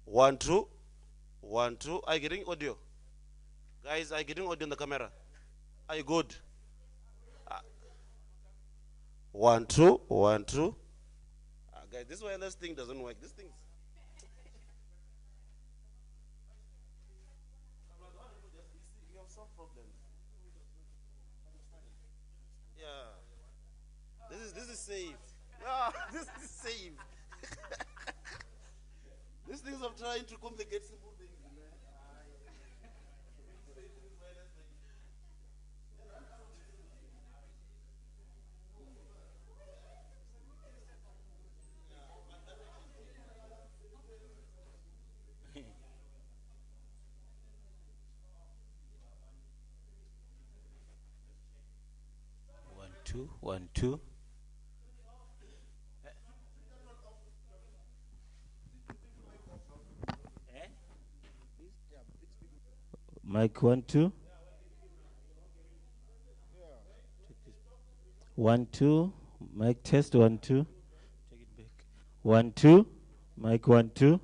One, two. 1, 2. Are you getting audio? Guys, are you getting audio on the camera? Are you good? 1, 2. 1, 2. Guys, this wireless thing doesn't work. This thing's. You have some problems. Yeah. This is safe. Yeah, this is safe. These things of trying to complicate simple things. 1 2 1 2. Mic 1 2. 1 2. Mic test 1 2. Take it back. 1 2. Mic 1 2.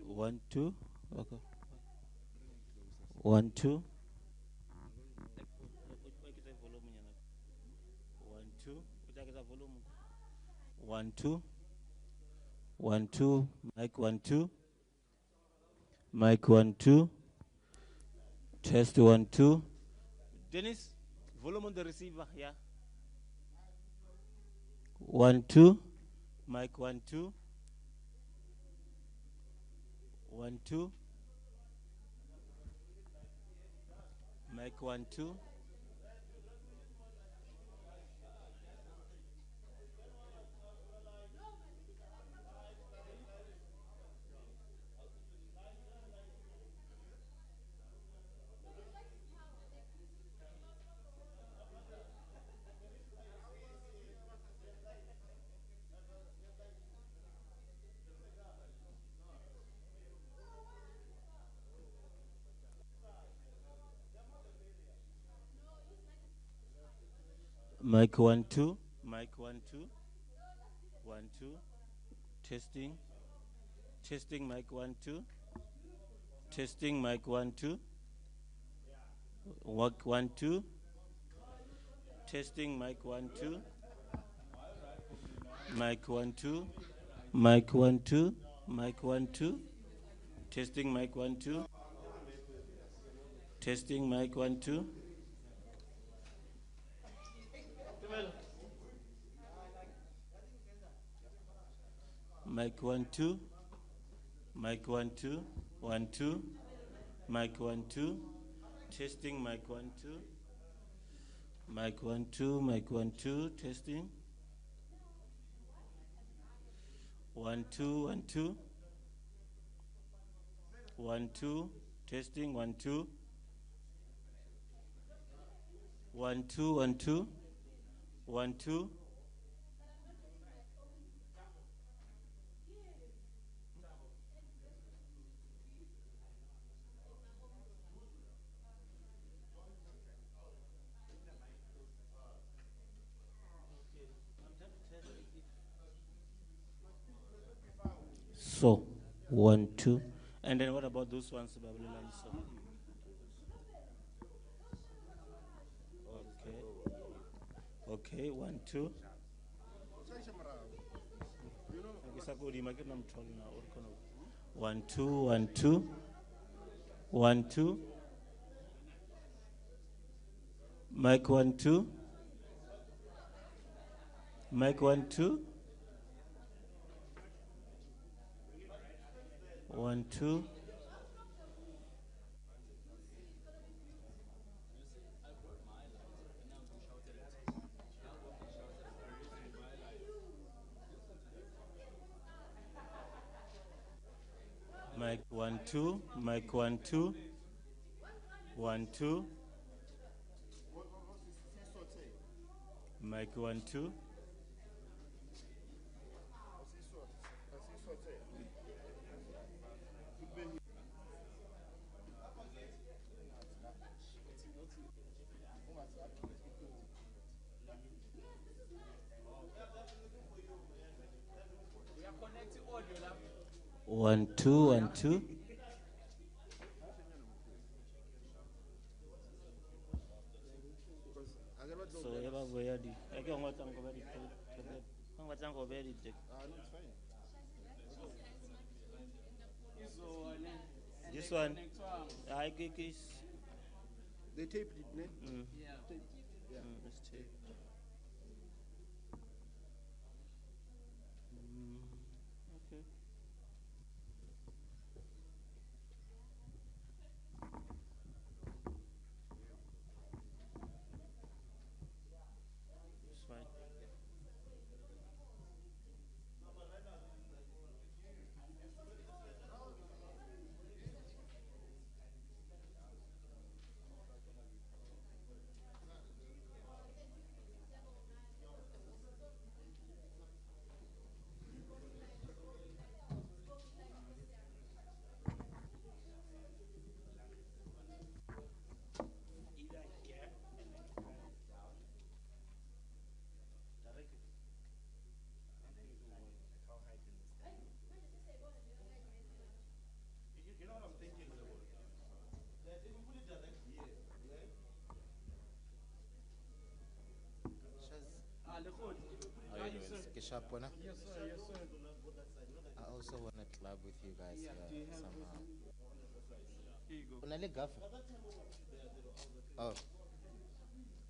1 2. Okay. 1 2. 1 2. 1 2. 1 2. Mic 1 2. Mic 1 2. Test 1 2. Dennis, volume on the receiver, yeah. 1 2. Mic 1 2. 1 2. Mic 1 2. Mic 1 2. Mic 1 2. 1 2. Testing. Testing mic 1 2. Testing mic 1 2. Work 1 2. Testing mic 1 2. Mic 1 2. Mic 1 2. Mic 1 2. Testing mic 1 2. Testing mic 1 2. Mic 1 2. Mic 1 2. 1 2. Mic 1 2. Testing mic 1 2. Mic 1 2. Mic 1 2. Testing. 1 2. 1 2. 1 2. Testing 1 2. 1 2. 1 2. 1 2. So 1 2. And then what about those ones? Okay, 1 2. 1 2. 1 2. 1 2. Mic 1 2. Mic 1 2. 1 2. Mic 1 2. Mic 1 2. 1 2. Mic 1 2. One, two, one, two. So ever where the I can what I'm going to this one, I think is They taped it, ne? let's take. Okay. It's fine. How you doing? Yes, sir. Yes, sir. I also want to club with you guys here somehow. Here you go. Unale gaffer? Oh.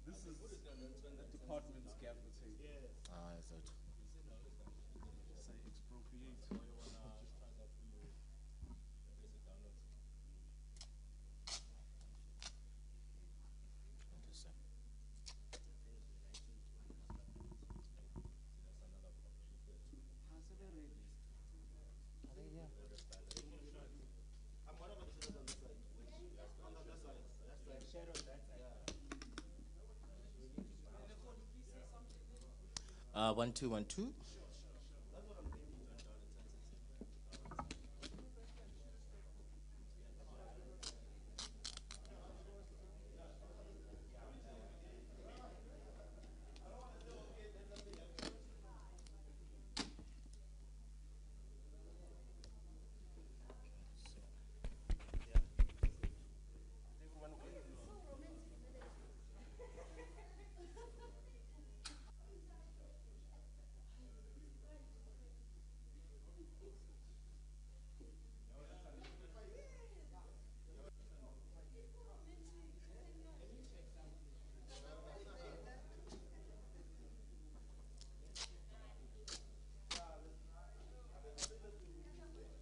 This is department's gaffer tape. Ah, is it? Say expropriate. Interesting. Are they here? One, two, one, two.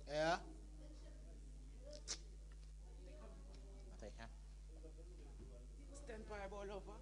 Yeah. Okay, huh? Stand by, Hlophe.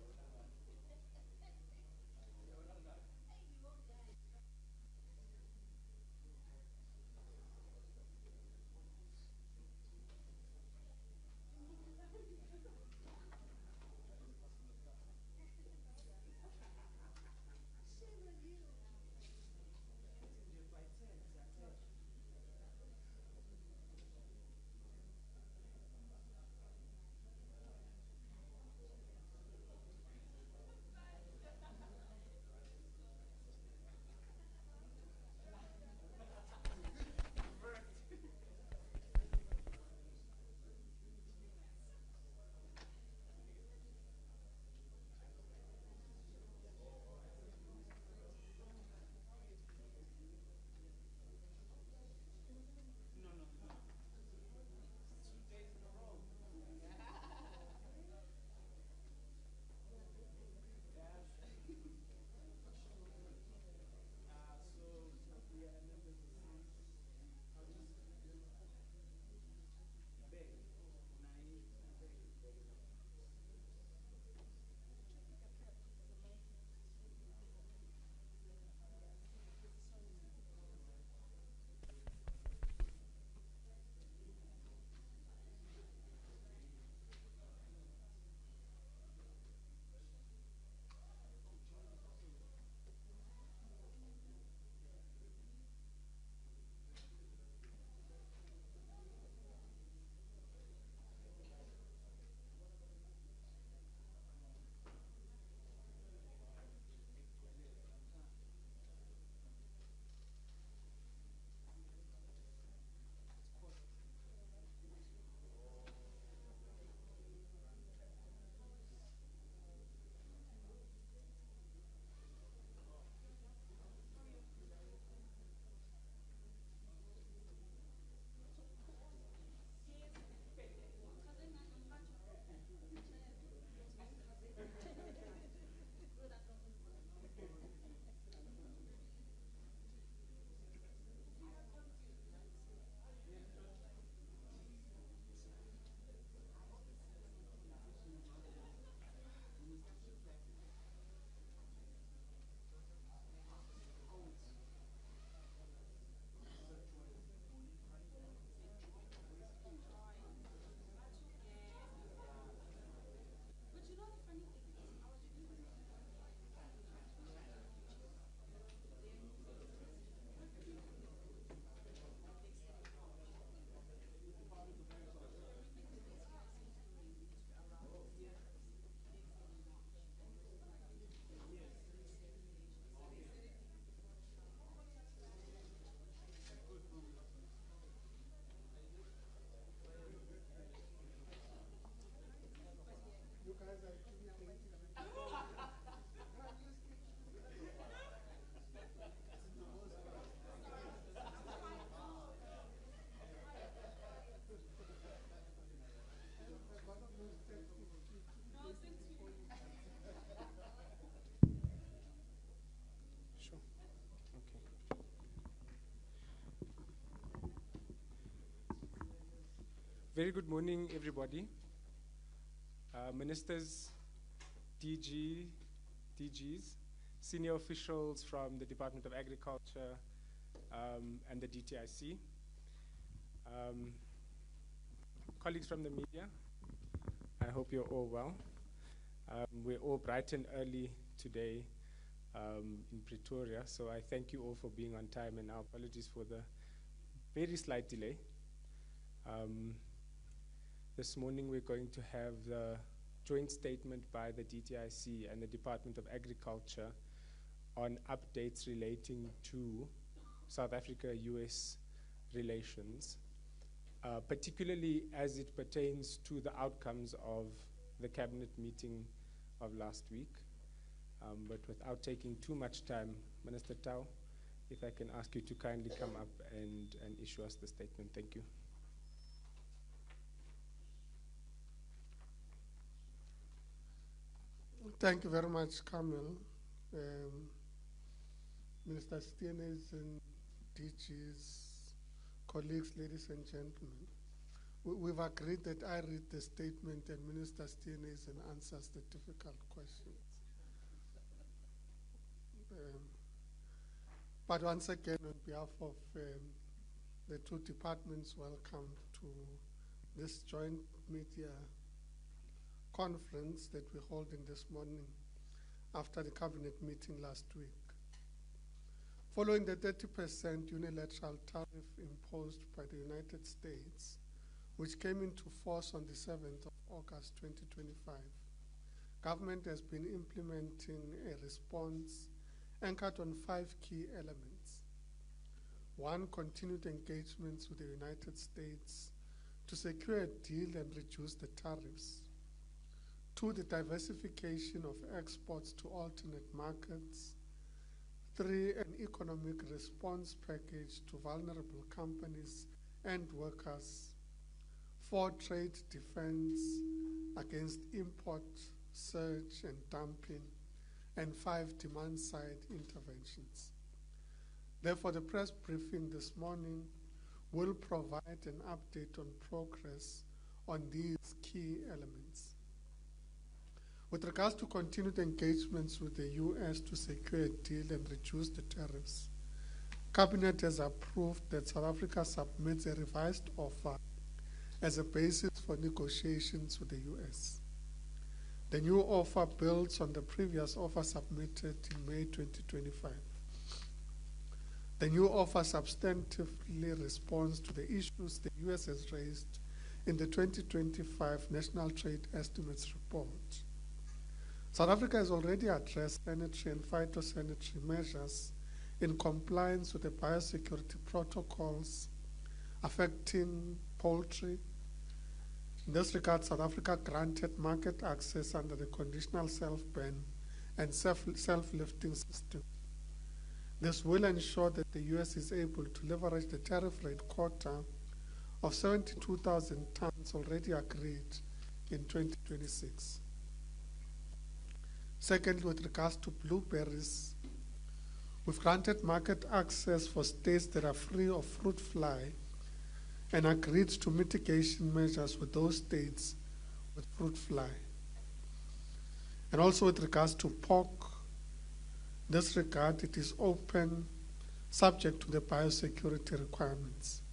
Sure. Okay. Very good morning, everybody. Ministers, DGs, senior officials from the Department of Agriculture and the DTIC, colleagues from the media, I hope you're all well. We're all bright and early today in Pretoria, so I thank you all for being on time, and our apologies for the very slight delay. This morning we're going to have the joint statement by the DTIC and the Department of Agriculture on updates relating to South Africa-US relations, particularly as it pertains to the outcomes of the cabinet meeting of last week. But without taking too much time, Minister Tau, if I can ask you to kindly come up and issue us the statement. Thank you. Thank you very much, Kamil. Minister Steenhuisen, DGs, colleagues, ladies and gentlemen. We've agreed that I read the statement and Minister Steenhuisen answers the difficult questions. But once again, on behalf of the two departments, welcome to this joint media conference that we're holding this morning after the cabinet meeting last week. Following the 30% unilateral tariff imposed by the United States, which came into force on the 7th of August 2025, government has been implementing a response anchored on 5 key elements. 1, continued engagements with the United States to secure a deal and reduce the tariffs. 2, the diversification of exports to alternate markets. 3, an economic response package to vulnerable companies and workers. 4, trade defense against import surge and dumping. And 5, demand-side interventions. Therefore, the press briefing this morning will provide an update on progress on these key elements. With regards to continued engagements with the U.S. to secure a deal and reduce the tariffs, Cabinet has approved that South Africa submits a revised offer as a basis for negotiations with the U.S. The new offer builds on the previous offer submitted in May 2025. The new offer substantively responds to the issues the U.S. has raised in the 2025 National Trade Estimates Report. South Africa has already addressed sanitary and phytosanitary measures in compliance with the biosecurity protocols affecting poultry. In this regard, South Africa granted market access under the conditional self-ban and self-lifting system. This will ensure that the U.S. is able to leverage the tariff rate quota of 72,000 tons already agreed in 2026. Secondly, with regards to blueberries, we've granted market access for states that are free of fruit fly and agreed to mitigation measures with those states with fruit fly. And also with regards to pork, in this regard, it is open, subject to the biosecurity requirements.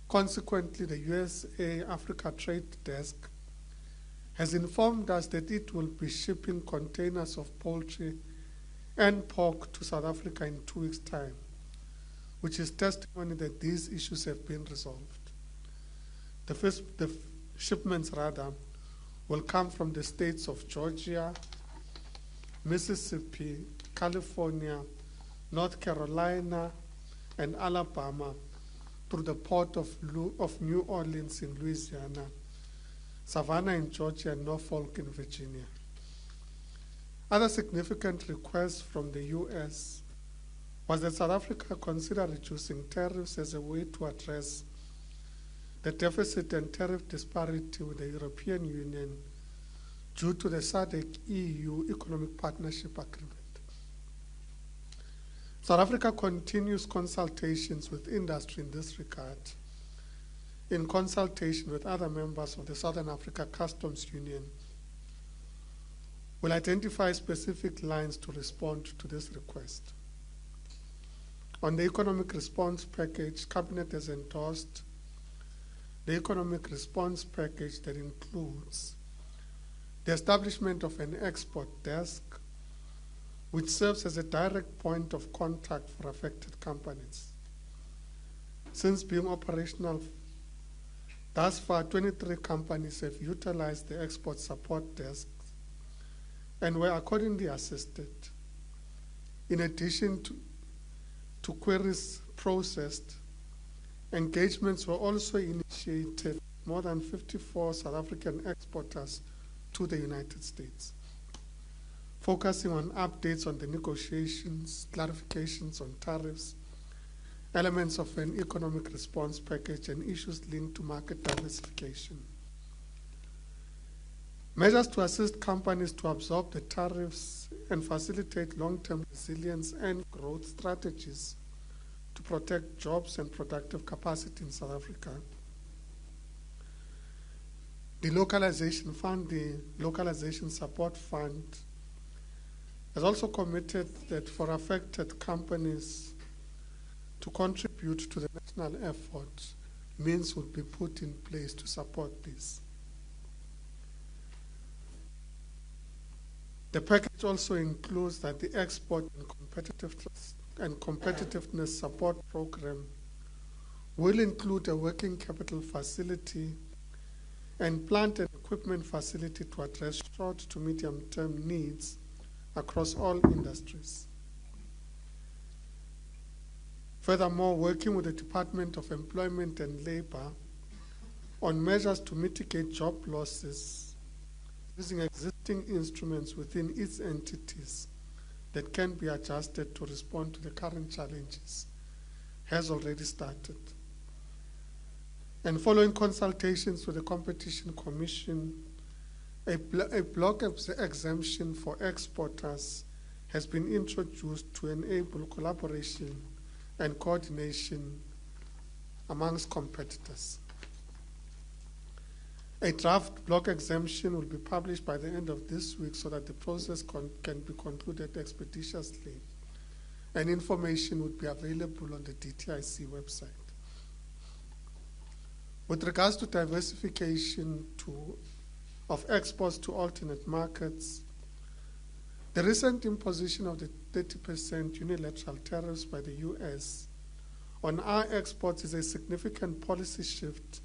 Consequently, the USA Africa Trade Desk has informed us that it will be shipping containers of poultry and pork to South Africa in 2 weeks' time, which is testimony that these issues have been resolved. The shipments will come from the states of Georgia, Mississippi, California, North Carolina, and Alabama through the port of New Orleans in Louisiana, Savannah in Georgia, and Norfolk in Virginia. Other significant requests from the U.S. was that South Africa consider reducing tariffs as a way to address the deficit and tariff disparity with the European Union due to the SADC-EU Economic Partnership Agreement. South Africa continues consultations with industry in this regard, in consultation with other members of the Southern Africa Customs Union. Will identify specific lines to respond to this request. On the economic response package, Cabinet has endorsed the economic response package that includes the establishment of an export desk, which serves as a direct point of contact for affected companies. Since being operational thus far, 23 companies have utilized the export support desk and were accordingly assisted. In addition to queries processed, engagements were also initiated with more than 54 South African exporters to the United States, focusing on updates on the negotiations, clarifications on tariffs, elements of an economic response package, and issues linked to market diversification. Measures to assist companies to absorb the tariffs and facilitate long-term resilience and growth strategies to protect jobs and productive capacity in South Africa. The Localization Fund, the Localization Support Fund, has also committed that for affected companies to contribute to the national effort, means would be put in place to support this. The package also includes that the Export and Competitiveness Support Program will include a working capital facility and plant and equipment facility to address short to medium-term needs across all industries. Furthermore, working with the Department of Employment and Labor on measures to mitigate job losses using existing instruments within its entities that can be adjusted to respond to the current challenges has already started. And following consultations with the Competition Commission, a block exemption for exporters has been introduced to enable collaboration and coordination amongst competitors. A draft block exemption will be published by the end of this week so that the process can be concluded expeditiously, and information would be available on the DTIC website. With regards to diversification of exports to alternate markets, the recent imposition of the 30% unilateral tariffs by the US on our exports is a significant policy shift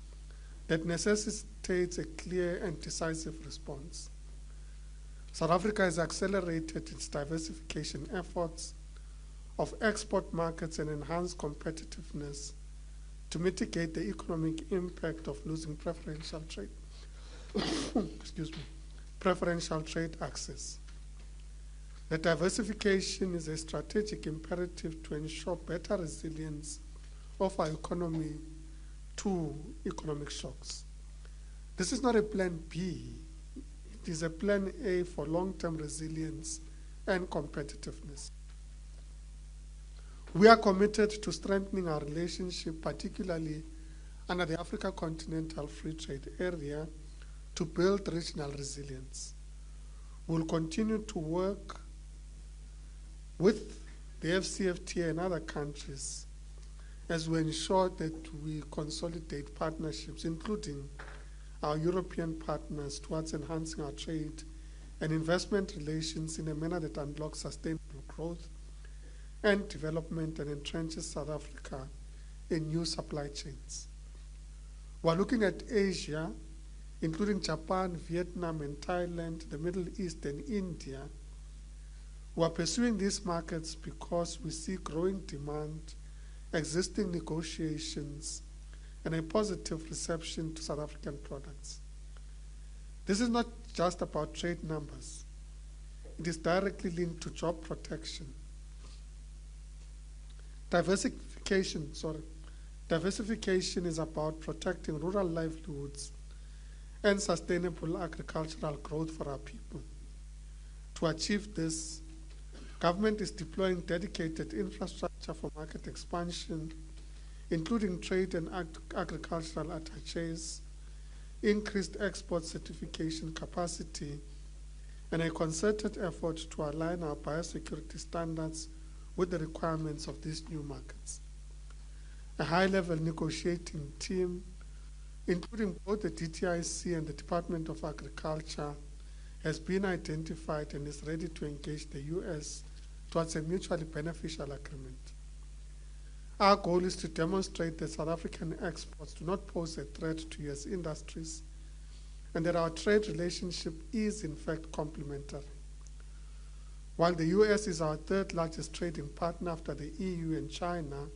that necessitates a clear and decisive response. South Africa has accelerated its diversification efforts of export markets and enhanced competitiveness to mitigate the economic impact of losing preferential trade preferential trade access. The diversification is a strategic imperative to ensure better resilience of our economy to economic shocks. This is not a plan B, it is a plan A for long-term resilience and competitiveness. We are committed to strengthening our relationship, particularly under the Africa Continental Free Trade Area, to build regional resilience. We'll continue to work with the FCFTA and other countries as we ensure that we consolidate partnerships, including our European partners, towards enhancing our trade and investment relations in a manner that unlocks sustainable growth and development and entrenches South Africa in new supply chains. We're looking at Asia, including Japan, Vietnam, and Thailand, the Middle East, and India. We are pursuing these markets because we see growing demand, existing negotiations, and a positive reception to South African products. This is not just about trade numbers. It is directly linked to job protection. Diversification Diversification is about protecting rural livelihoods and sustainable agricultural growth for our people. To achieve this, government is deploying dedicated infrastructure for market expansion, including trade and agricultural attaches, increased export certification capacity, and a concerted effort to align our biosecurity standards with the requirements of these new markets. A high-level negotiating team, including both the DTIC and the Department of Agriculture, has been identified and is ready to engage the U.S. towards a mutually beneficial agreement. Our goal is to demonstrate that South African exports do not pose a threat to U.S. industries and that our trade relationship is in fact complementary. While the U.S. is our third largest trading partner after the EU and China,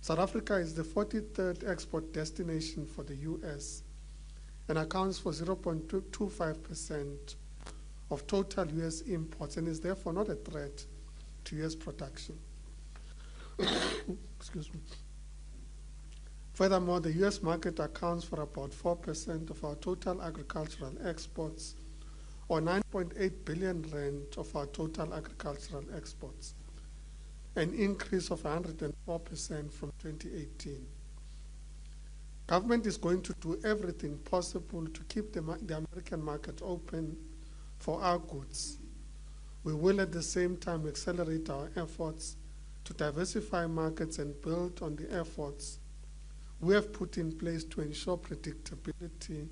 South Africa is the 43rd export destination for the U.S. and accounts for 0.25% of total U.S. imports and is therefore not a threat to U.S. production. Excuse me. Furthermore, the U.S. market accounts for about 4% of our total agricultural exports, or 9.8 billion rand of our total agricultural exports, an increase of 104% from 2018. Government is going to do everything possible to keep the American market open for our goods. We will at the same time accelerate our efforts to diversify markets and build on the efforts we have put in place to ensure predictability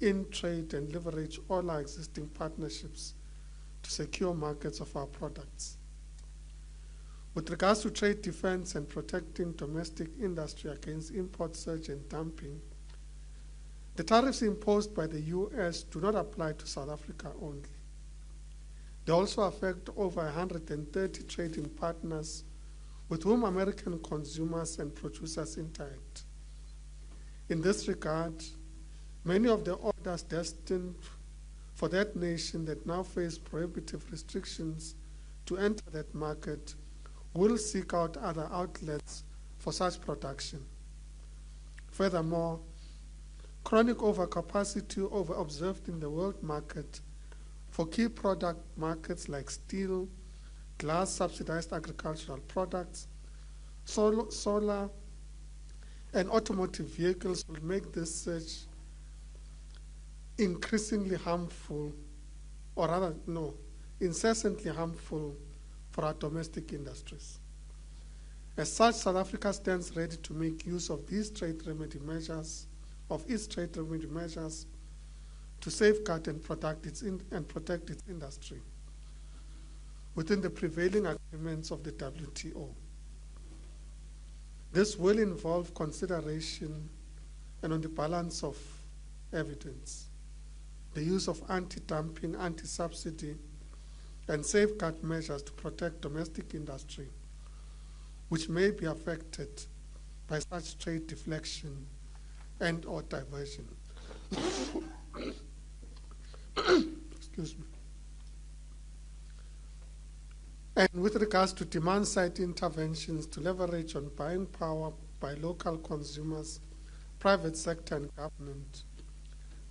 in trade and leverage all our existing partnerships to secure markets of our products. With regards to trade defense and protecting domestic industry against import surge and dumping, the tariffs imposed by the U.S. do not apply to South Africa only. They also affect over 130 trading partners with whom American consumers and producers interact. In this regard, many of the orders destined for that nation that now face prohibitive restrictions to enter that market will seek out other outlets for such production. Furthermore, chronic overcapacity observed in the world market for key product markets like steel, glass, subsidized agricultural products, solar, and automotive vehicles will make this surge increasingly harmful, or rather, no, incessantly harmful for our domestic industries. As such, South Africa stands ready to make use of these trade remedy measures, to safeguard and protect its industry within the prevailing agreements of the WTO. This will involve consideration and on the balance of evidence, the use of anti-dumping, anti-subsidy, and safeguard measures to protect domestic industry, which may be affected by such trade deflection and or diversion. Excuse me. And with regards to demand-side interventions to leverage on buying power by local consumers, private sector and government,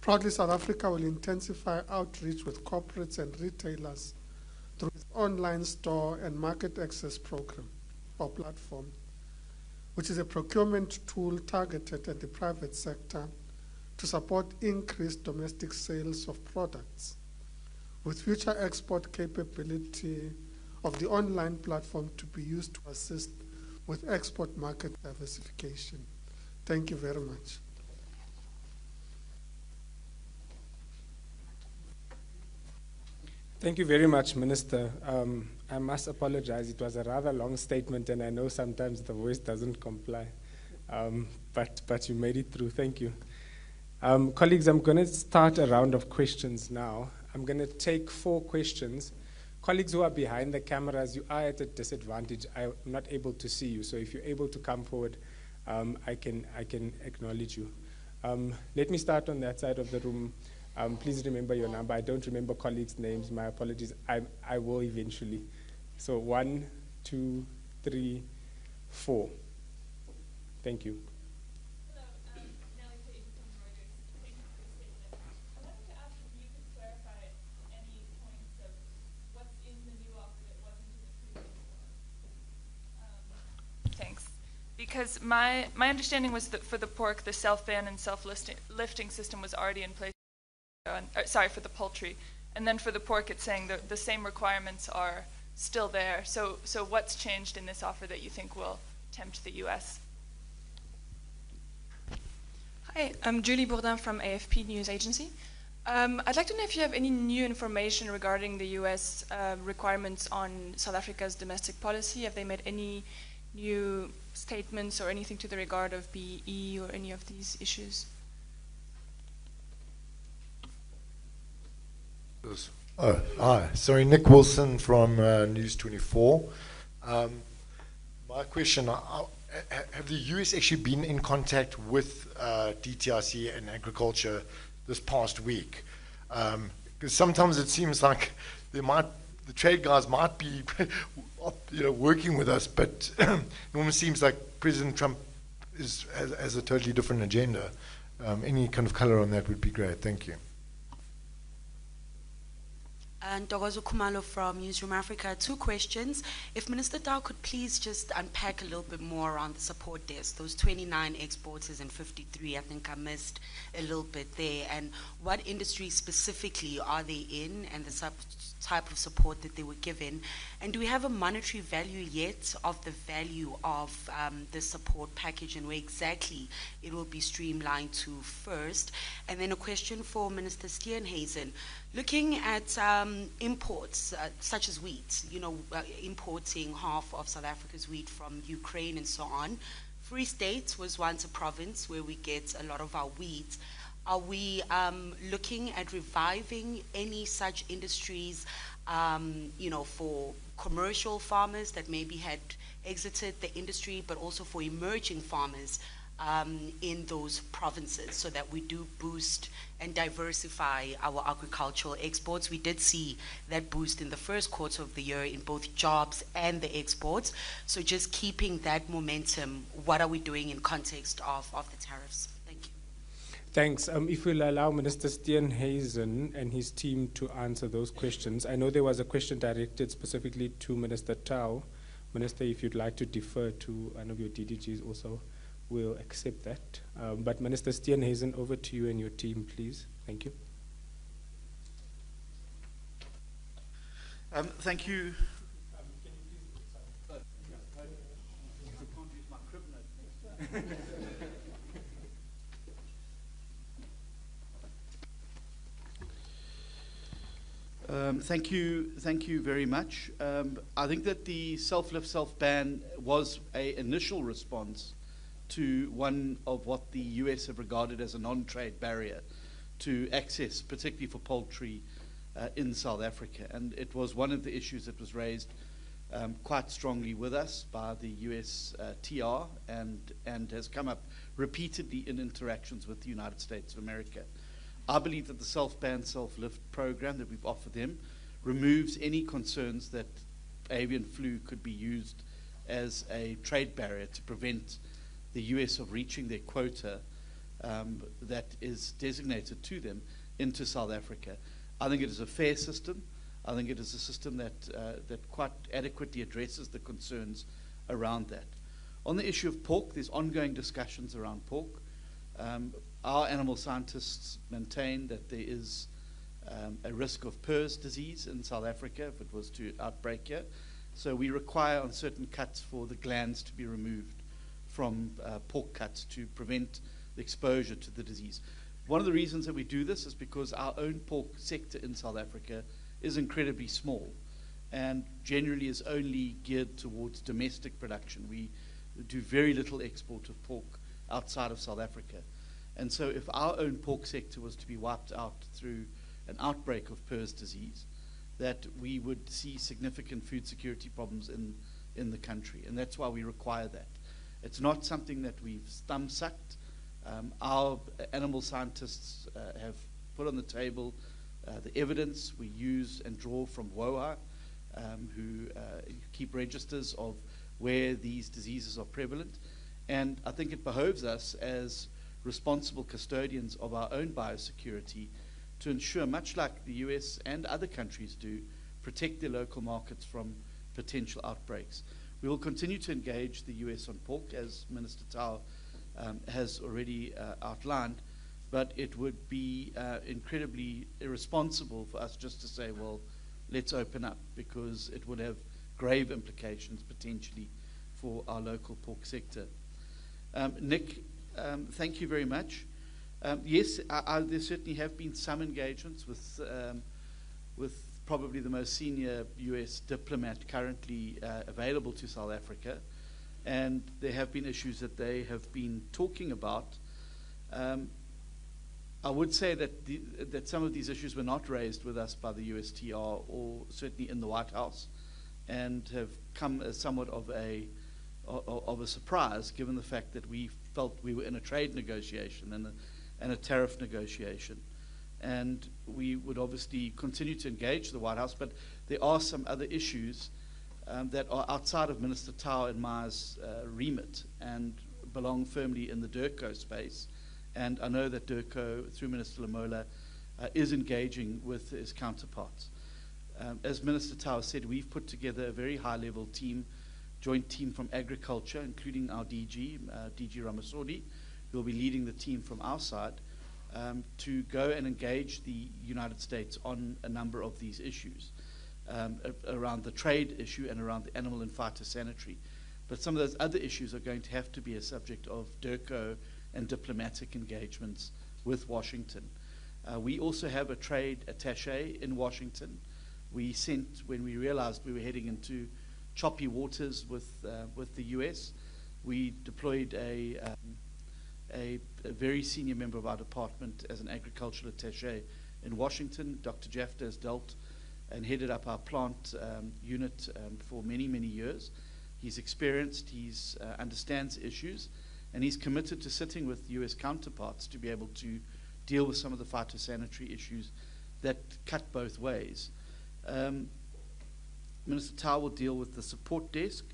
proudly South Africa will intensify outreach with corporates and retailers through its online store and market access program or platform, which is a procurement tool targeted at the private sector to support increased domestic sales of products, with future export capability of the online platform to be used to assist with export market diversification. Thank you very much. Thank you very much, Minister. I must apologize. It was a rather long statement, and I know sometimes the voice doesn't comply, but you made it through. Thank you. Colleagues, I'm going to start a round of questions now. I'm going to take 4 questions. Colleagues who are behind the cameras, you are at a disadvantage. I'm not able to see you, so if you're able to come forward, I can acknowledge you. Let me start on that side of the room. Please remember your number. I don't remember colleagues' names. My apologies. I will eventually. So 1, 2, 3, 4. Thank you. Thanks. Because my understanding was that for the pork, the self-ban and self-lifting system was already in place. Sorry, for the poultry. And then for the pork, it's saying that the same requirements are still there. So what's changed in this offer that you think will tempt the U.S.? Hi, I'm Julie Bourdin from AFP News Agency. I'd like to know if you have any new information regarding the U.S. Requirements on South Africa's domestic policy. Have they made any new statements or anything to the regard of BE or any of these issues? Oh, hi. Sorry, Nick Wilson from News 24. My question, have the US actually been in contact with DTIC and agriculture this past week? Because sometimes it seems like the trade guys might be working with us, but it almost seems like President Trump has a totally different agenda. Any kind of color on that would be great. Thank you. And Dogozo Kumalo from Newsroom Africa. 2 questions. If Minister Tau could please just unpack a little bit more around the support desk, those 29 exporters and 53, I think I missed a little bit there. And what industry specifically are they in and the type of support that they were given? And do we have a monetary value yet of the value of the support package and where exactly it will be streamlined to first? And then a question for Minister Steenhuisen. Looking at imports such as wheat, importing half of South Africa's wheat from Ukraine and so on. Free State was once a province where we get a lot of our wheat. Are we looking at reviving any such industries, for commercial farmers that maybe had exited the industry, but also for emerging farmers in those provinces so that we do boost and diversify our agricultural exports? We did see that boost in the first quarter of the year in both jobs and the exports. So just keeping that momentum, what are we doing in context of the tariffs? Thank you. Thanks. If we'll allow Minister Steenhuisen and his team to answer those questions. I know there was a question directed specifically to Minister Tau. Minister, if you'd like to defer to one of your DDGs also, we'll accept that. But Minister Steenhuisen, over to you and your team, please. Thank you. Thank you. Thank you very much. I think that the self-lift, self-ban was an initial response to one of what the US have regarded as a non-trade barrier to access, particularly for poultry in South Africa. And it was one of the issues that was raised quite strongly with us by the US TR and has come up repeatedly in interactions with the United States of America. I believe that the self-ban, self-lift program that we've offered them removes any concerns that avian flu could be used as a trade barrier to prevent the US of reaching their quota that is designated to them into South Africa. I think it is a fair system. I think it is a system that quite adequately addresses the concerns around that. On the issue of pork, there's ongoing discussions around pork. Our animal scientists maintain that there is a risk of PRRS disease in South Africa if it was to outbreak here. So we require on certain cuts for the glands to be removed from pork cuts to prevent the exposure to the disease. One of the reasons that we do this is because our own pork sector in South Africa is incredibly small and generally is only geared towards domestic production. We do very little export of pork outside of South Africa. And so if our own pork sector was to be wiped out through an outbreak of PRRS disease, that we would see significant food security problems in the country. And that's why we require that. It's not something that we've thumb-sucked. Our animal scientists have put on the table the evidence. We use and draw from WOA, who keep registers of where these diseases are prevalent. And I think it behoves us as responsible custodians of our own biosecurity to ensure, much like the US and other countries do, protect their local markets from potential outbreaks. We will continue to engage the US on pork, as Minister Tau has already outlined, but it would be incredibly irresponsible for us just to say, well, let's open up, because it would have grave implications potentially for our local pork sector. Nick, thank you very much. Yes, there certainly have been some engagements with probably the most senior US diplomat currently available to South Africa, and there have been issues that they have been talking about. I would say that some of these issues were not raised with us by the USTR, or certainly in the White House, and have come as somewhat of a surprise, given the fact that we felt we were in a trade negotiation and a tariff negotiation. And we would obviously continue to engage the White House, but there are some other issues that are outside of Minister Tau and Ma's remit and belong firmly in the DIRCO space. And I know that DIRCO, through Minister Lamola, is engaging with his counterparts. As Minister Tau said, we've put together a very high-level team, joint team from agriculture, including our DG, DG Ramasodi, who will be leading the team from our side, to go and engage the United States on a number of these issues, around the trade issue and around the animal and phytosanitary. But some of those other issues are going to have to be a subject of DIRCO and diplomatic engagements with Washington. We also have a trade attaché in Washington. We sent, when we realized we were heading into choppy waters with the US, we deployed a very senior member of our department as an agricultural attaché in Washington. Dr. Jafta has dealt and headed up our plant unit for many, many years. He's experienced, he understands issues, and he's committed to sitting with US counterparts to be able to deal with some of the phytosanitary issues that cut both ways. Minister Tau will deal with the support desk.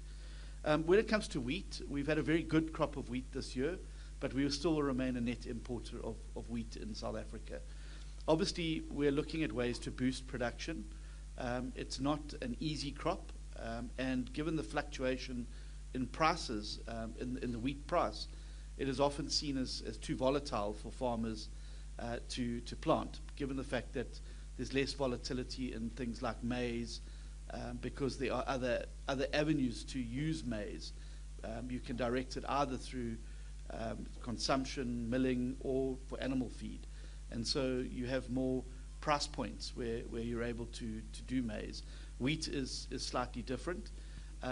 When it comes to wheat, we've had a very good crop of wheat this year, but we will still remain a net importer of wheat in South Africa. Obviously, we're looking at ways to boost production. It's not an easy crop, and given the fluctuation in prices, in the wheat price, it is often seen as too volatile for farmers to plant, given the fact that there's less volatility in things like maize, because there are other avenues to use maize. You can direct it either through consumption, milling, or for animal feed. And so you have more price points where you're able to do maize. Wheat is slightly different.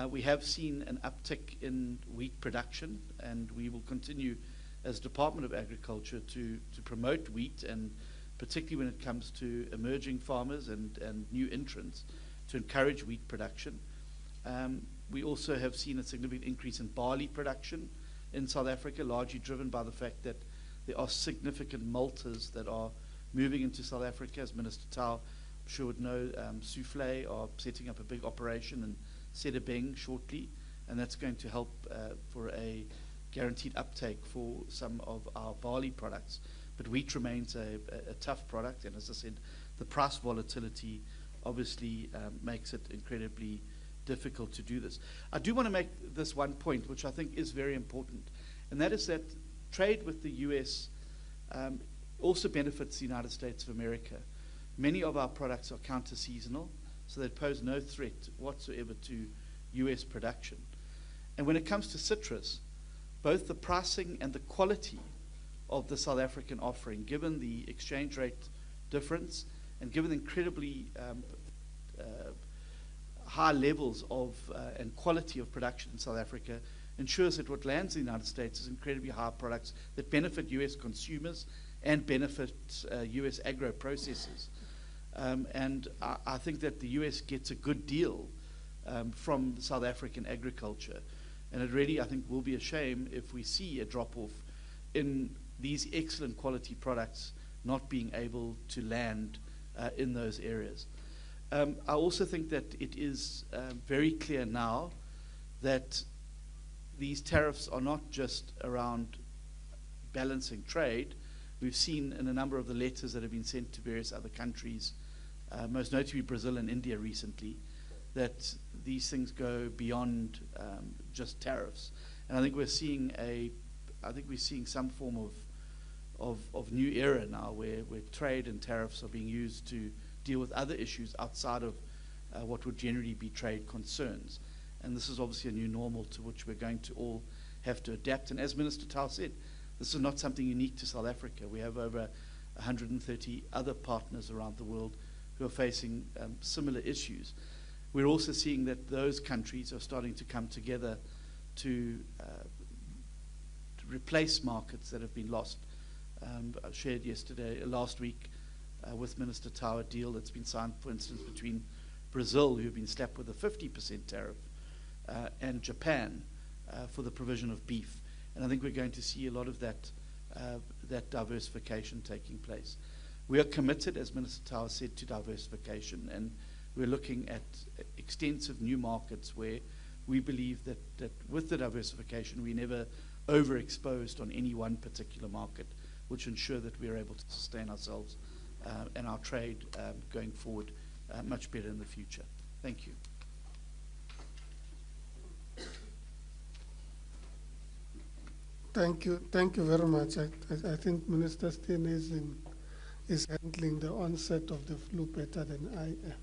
We have seen an uptick in wheat production, and we will continue as Department of Agriculture to promote wheat, and particularly when it comes to emerging farmers and new entrants, to encourage wheat production. We also have seen a significant increase in barley production in South Africa, largely driven by the fact that there are significant malters that are moving into South Africa. As Minister Tau, I'm sure would know, Souffle are setting up a big operation in Sedibeng shortly, and that's going to help for a guaranteed uptake for some of our barley products. But wheat remains a tough product, and as I said, the price volatility obviously makes it incredibly difficult to do this. I do want to make this one point, which I think is very important, and that is that trade with the US also benefits the United States of America. Many of our products are counter-seasonal, so they pose no threat whatsoever to US production. And when it comes to citrus, both the pricing and the quality of the South African offering, given the exchange rate difference and given the incredibly high levels of and quality of production in South Africa, ensures that what lands in the United States is incredibly high products that benefit US consumers and benefit US agro processors. And I think that the US gets a good deal from South African agriculture. And it really, I think, will be a shame if we see a drop-off in these excellent quality products not being able to land in those areas. I also think that it is very clear now that these tariffs are not just around balancing trade. We've seen in a number of the letters that have been sent to various other countries, most notably Brazil and India recently, that these things go beyond just tariffs. And I think we're seeing some form of new era now where trade and tariffs are being used to deal with other issues outside of what would generally be trade concerns. And this is obviously a new normal to which we're going to all have to adapt. And as Minister Tau said, this is not something unique to South Africa. We have over 130 other partners around the world who are facing similar issues. We're also seeing that those countries are starting to come together to replace markets that have been lost. I shared last week with Minister Tau a deal that's been signed, for instance, between Brazil, who have been slapped with a 50% tariff, and Japan for the provision of beef. And I think we're going to see a lot of that diversification taking place. We are committed, as Minister Tau said, to diversification, and we're looking at extensive new markets where we believe that with the diversification, we're never overexposed on any one particular market, which ensure that we are able to sustain ourselves and our trade going forward much better in the future. Thank you. Thank you very much. I think Minister Steenhuisen is handling the onset of the flu better than I am.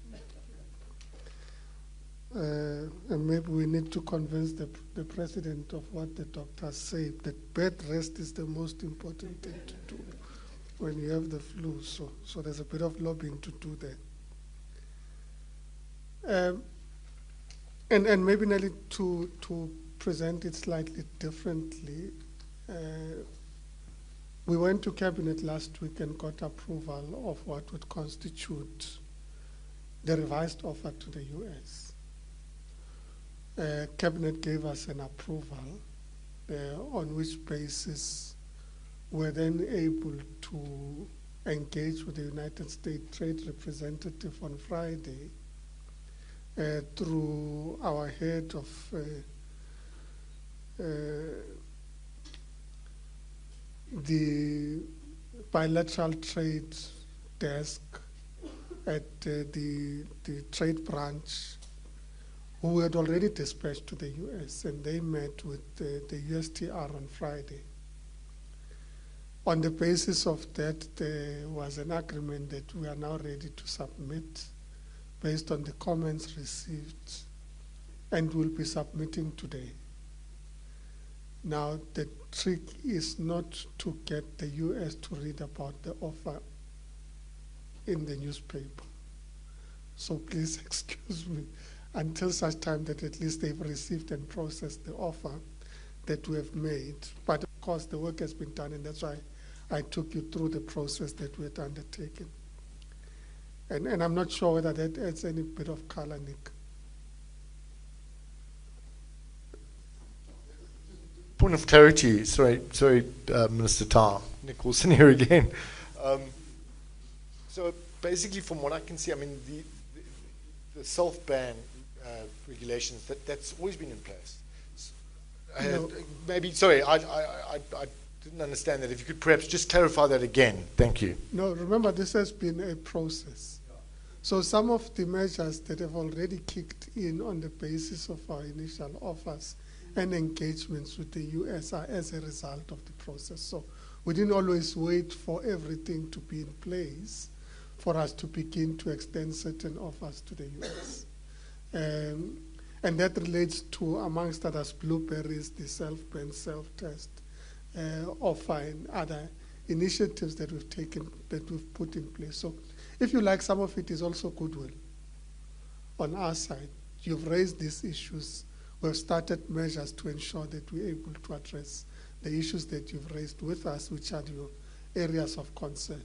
And maybe we need to convince the president of what the doctors say, that bed rest is the most important thing to do when you have the flu. So there's a bit of lobbying to do there. And maybe Nelly, to present it slightly differently, we went to Cabinet last week and got approval of what would constitute the revised offer to the US. Cabinet gave us an approval on which basis we're then able to engage with the United States Trade Representative on Friday through our head of the bilateral trade desk at the trade branch, who had already dispatched to the US, and they met with the USTR on Friday. On the basis of that, there was an agreement that we are now ready to submit based on the comments received, and will be submitting today. Now, the trick is not to get the US to read about the offer in the newspaper. So please excuse me until such time that at least they've received and processed the offer that we have made. But of course, the work has been done, and that's why I took you through the process that we had undertaken. And I'm not sure whether that adds any bit of color, Nick. Point of clarity, sorry, Minister Tau, Nick Wilson here again. So basically, from what I can see, I mean, the self-ban regulations, that's always been in place. No. Maybe, sorry, I didn't understand that. If you could perhaps just clarify that again. Thank you. No, remember, this has been a process. So some of the measures that have already kicked in on the basis of our initial offers and engagements with the US are as a result of the process. So we didn't always wait for everything to be in place for us to begin to extend certain offers to the US. And that relates to, amongst others, blueberries, the self-ban, self-test offer, and other initiatives that we've taken, that we've put in place. So if you like, some of it is also goodwill on our side. You've raised these issues. We've started measures to ensure that we're able to address the issues that you've raised with us, which are your areas of concern.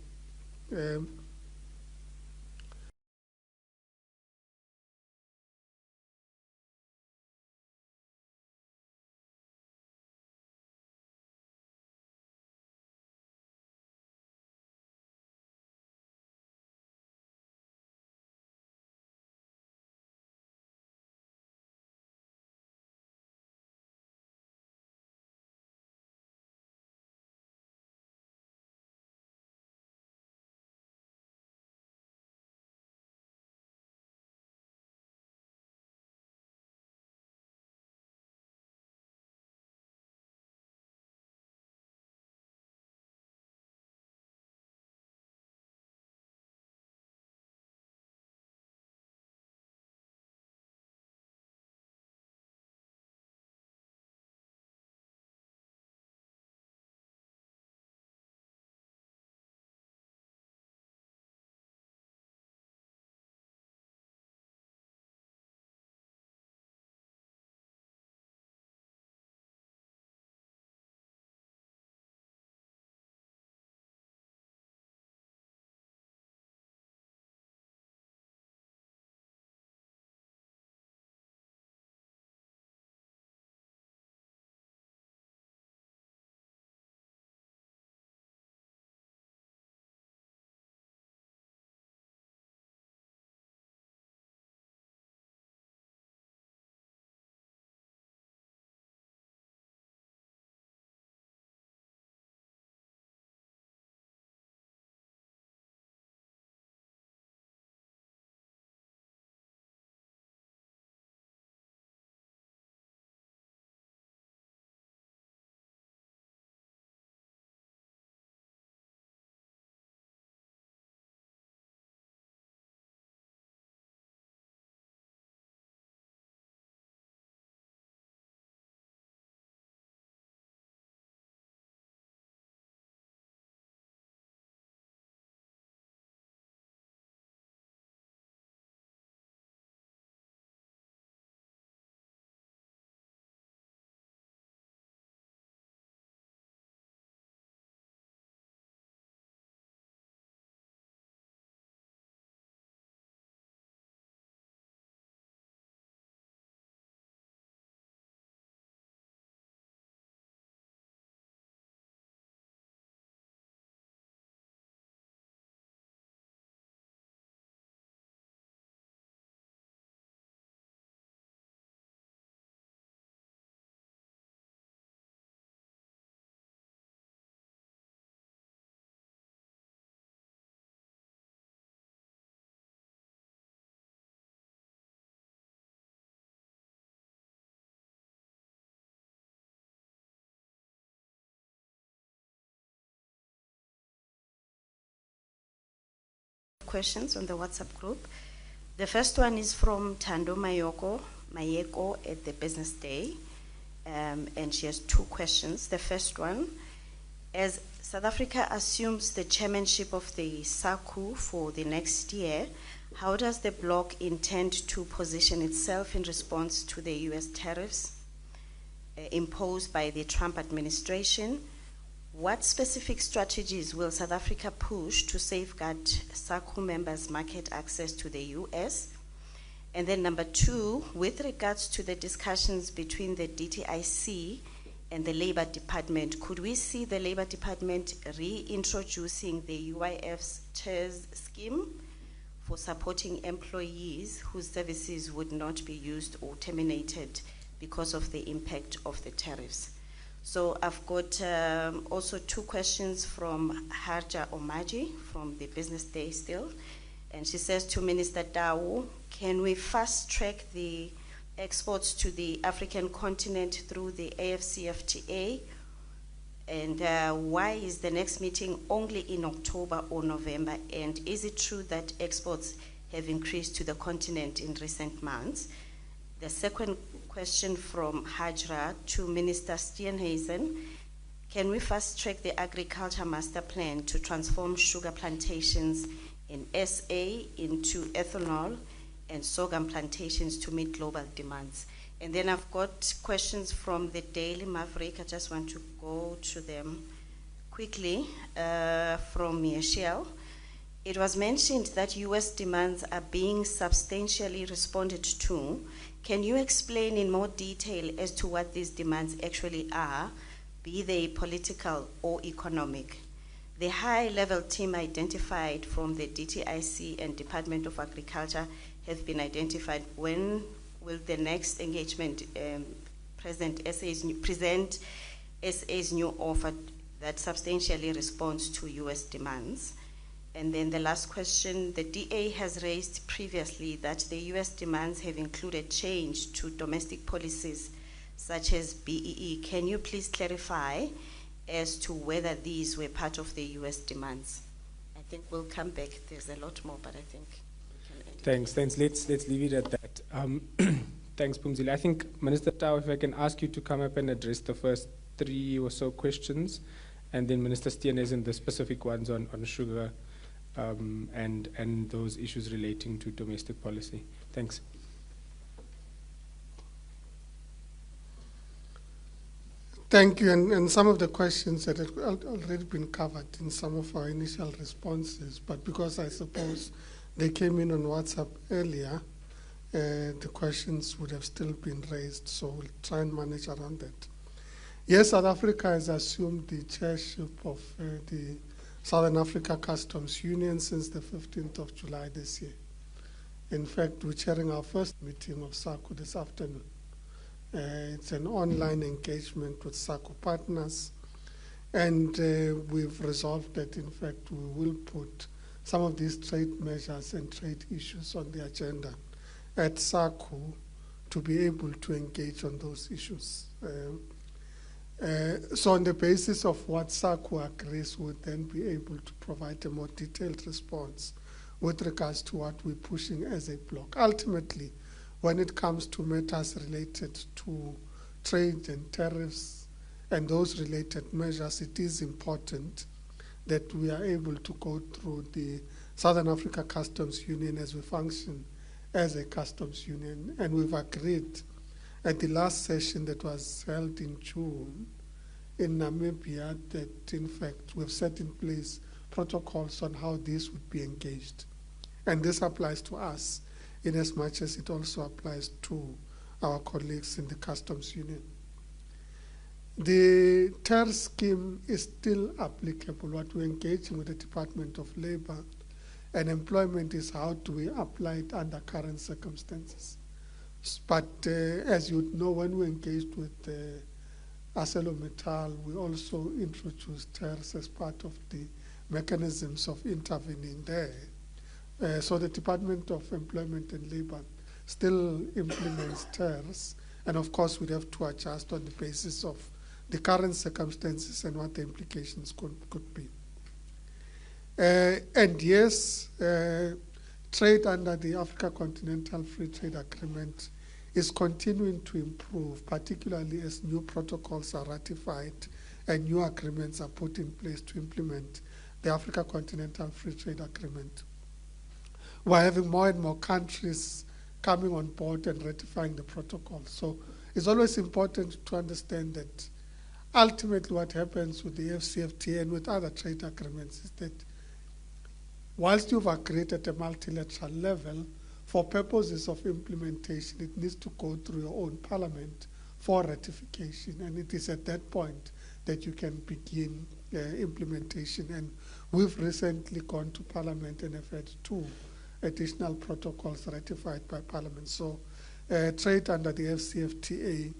questions on the WhatsApp group. The first one is from Thando Mayeko at the Business Day, and she has two questions. The first one, as South Africa assumes the chairmanship of the SACU for the next year, how does the bloc intend to position itself in response to the US tariffs imposed by the Trump administration? What specific strategies will South Africa push to safeguard SACU members' market access to the US? And then number two, with regards to the discussions between the DTIC and the Labor Department, could we see the Labor Department reintroducing the UIF's TERS scheme for supporting employees whose services would not be used or terminated because of the impact of the tariffs? So I've got also two questions from Harja Omaji from the Business Day still. And she says to Minister Tau, can we fast track the exports to the African continent through the AFCFTA? And why is the next meeting only in October or November? And is it true that exports have increased to the continent in recent months? The second question from Hajra to Minister Steenhuisen, can we fast track the agriculture master plan to transform sugar plantations in SA into ethanol and sorghum plantations to meet global demands? And then I've got questions from the Daily Maverick. I just want to go to them quickly from Michelle. It was mentioned that US demands are being substantially responded to. Can you explain in more detail as to what these demands actually are, be they political or economic? The high-level team identified from the DTIC and Department of Agriculture have been identified. When will the next engagement present SA's new offer that substantially responds to US demands? And then the last question, the DA has raised previously that the US demands have included change to domestic policies such as BEE. Can you please clarify as to whether these were part of the US demands? I think we'll come back. There's a lot more, but I think we can end Thanks. Let's leave it at that. Thanks, Pumzile. I think, Minister Tau, if I can ask you to come up and address the first three or so questions, and then Minister Steenhuisen, the specific ones on sugar, and those issues relating to domestic policy. Thanks. Thank you. And some of the questions that have already been covered in some of our initial responses, but because I suppose they came in on WhatsApp earlier, the questions would have still been raised, so we'll try and manage around that. Yes, South Africa has assumed the chairship of the Southern Africa Customs Union since the 15th of July this year. In fact, we're chairing our first meeting of SACU this afternoon. It's an online engagement with SACU partners, and we've resolved that, in fact, we will put some of these trade measures and trade issues on the agenda at SACU to be able to engage on those issues. So on the basis of what SACU agrees, we'll then be able to provide a more detailed response with regards to what we're pushing as a bloc. Ultimately, when it comes to matters related to trade and tariffs and those related measures, it is important that we are able to go through the Southern Africa Customs Union as we function as a customs union. And we've agreed at the last session that was held in June in Namibia that, in fact, we've set in place protocols on how this would be engaged. And this applies to us in as much as it also applies to our colleagues in the customs union. The TERS scheme is still applicable. What we're engaging with the Department of Labor and Employment is how do we apply it under current circumstances. But as you know, when we engaged with ArcelorMittal, we also introduced TERS as part of the mechanisms of intervening there. So the Department of Employment and Labor still implements TERS, and of course we'd have to adjust on the basis of the current circumstances and what the implications could be. And yes, trade under the Africa Continental Free Trade Agreement is continuing to improve, particularly as new protocols are ratified and new agreements are put in place to implement the Africa Continental Free Trade Agreement. We're having more and more countries coming on board and ratifying the protocol. So it's always important to understand that ultimately what happens with the FCFTA and with other trade agreements is that whilst you've agreed at a multilateral level, for purposes of implementation, it needs to go through your own parliament for ratification. And it is at that point that you can begin implementation. And we've recently gone to parliament and have had 2 additional protocols ratified by parliament. So trade under the FCFTA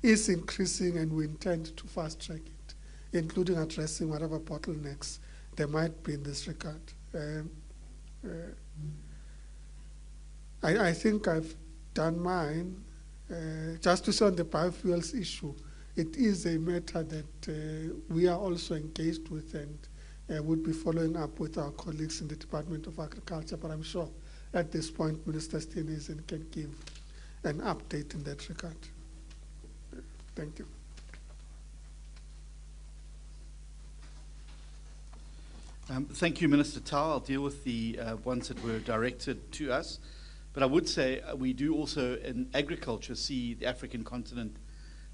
is increasing, and we intend to fast track it, including addressing whatever bottlenecks there might be in this regard. I think I've done mine. Just to say on the biofuels issue, it is a matter that we are also engaged with and would be following up with our colleagues in the Department of Agriculture, but I'm sure at this point Minister Steenhuisen can give an update in that regard. Thank you. Thank you, Minister Tau. I'll deal with the ones that were directed to us. But I would say we do also in agriculture see the African continent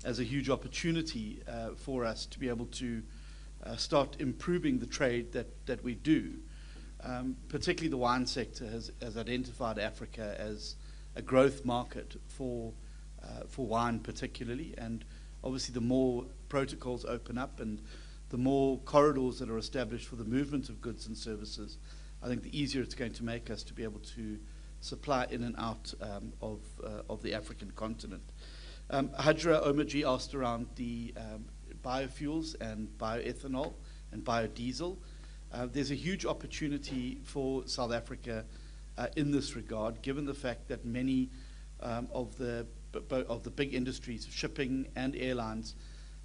as a huge opportunity for us to be able to start improving the trade that we do. Particularly the wine sector has identified Africa as a growth market for wine particularly. And obviously the more protocols open up and the more corridors that are established for the movement of goods and services, I think the easier it's going to make us to be able to supply in and out of the African continent. Hajra Omaji asked around the biofuels and bioethanol and biodiesel. There's a huge opportunity for South Africa in this regard, given the fact that many of the big industries, shipping and airlines,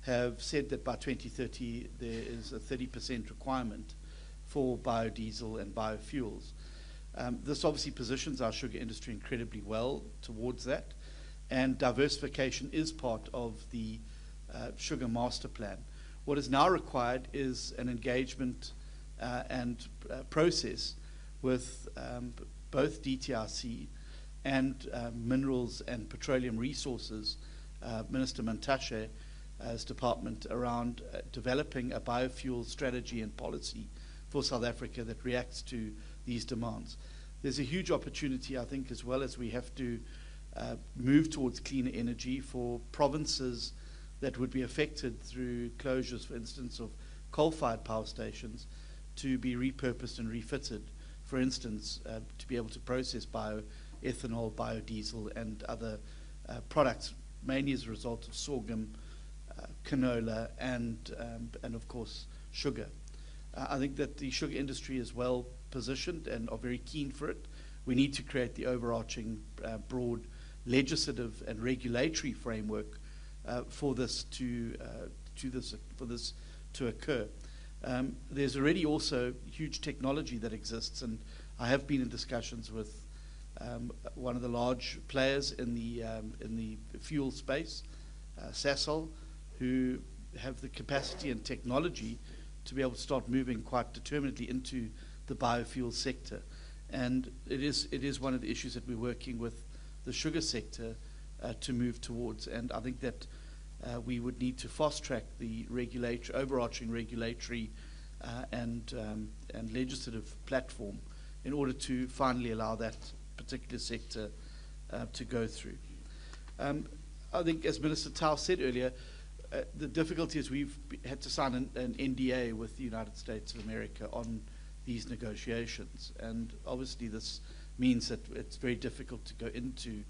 have said that by 2030 there is a 30% requirement for biodiesel and biofuels. This obviously positions our sugar industry incredibly well towards that, and diversification is part of the sugar master plan. What is now required is an engagement and process with both DTRC and Minerals and Petroleum Resources, Minister Mantashe's department, around developing a biofuel strategy and policy for South Africa that reacts to these demands. There's a huge opportunity, I think, as well as we have to move towards cleaner energy for provinces that would be affected through closures, for instance, of coal-fired power stations, to be repurposed and refitted, for instance, to be able to process bioethanol, biodiesel, and other products, mainly as a result of sorghum, canola, and of course, sugar. I think that the sugar industry is well positioned and are very keen for it. We need to create the overarching broad legislative and regulatory framework for this to occur. There's already also huge technology that exists, and I have been in discussions with one of the large players in the fuel space, Sasol, who have the capacity and technology to be able to start moving quite determinedly into the biofuel sector. And it is one of the issues that we're working with the sugar sector to move towards. And I think that we would need to fast track the overarching regulatory and legislative platform in order to finally allow that particular sector to go through. I think, as Minister Tau said earlier, the difficulty is we've had to sign an NDA with the United States of America on these negotiations, and obviously this means that it's very difficult to go into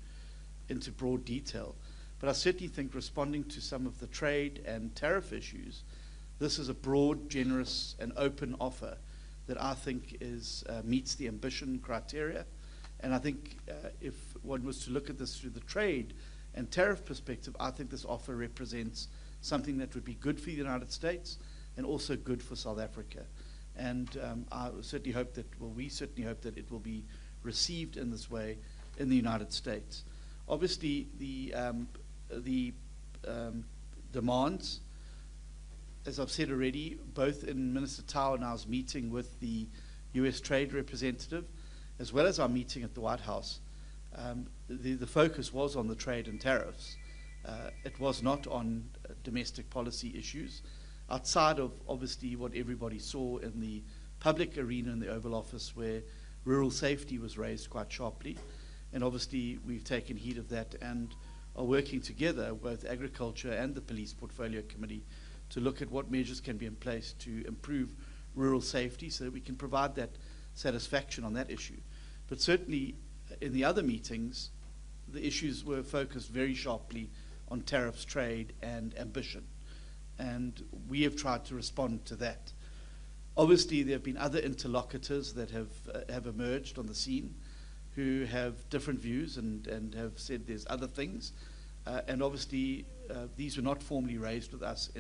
broad detail. But I certainly think, responding to some of the trade and tariff issues, this is a broad, generous, and open offer that I think meets the ambition criteria. And I think if one was to look at this through the trade and tariff perspective, I think this offer represents something that would be good for the United States and also good for South Africa. And I certainly hope that, well, we certainly hope that it will be received in this way in the United States. Obviously, the demands, as I've said already, both in Minister Tau and I's meeting with the US Trade Representative, as well as our meeting at the White House, the focus was on the trade and tariffs. It was not on domestic policy issues, outside of obviously what everybody saw in the public arena in the Oval Office, where rural safety was raised quite sharply. And obviously we've taken heed of that and are working together, both Agriculture and the Police Portfolio Committee, to look at what measures can be in place to improve rural safety so that we can provide that satisfaction on that issue. But certainly in the other meetings, the issues were focused very sharply on tariffs, trade, and ambition. And we have tried to respond to that. Obviously, there have been other interlocutors that have emerged on the scene who have different views and have said there's other things. And obviously, these were not formally raised with us,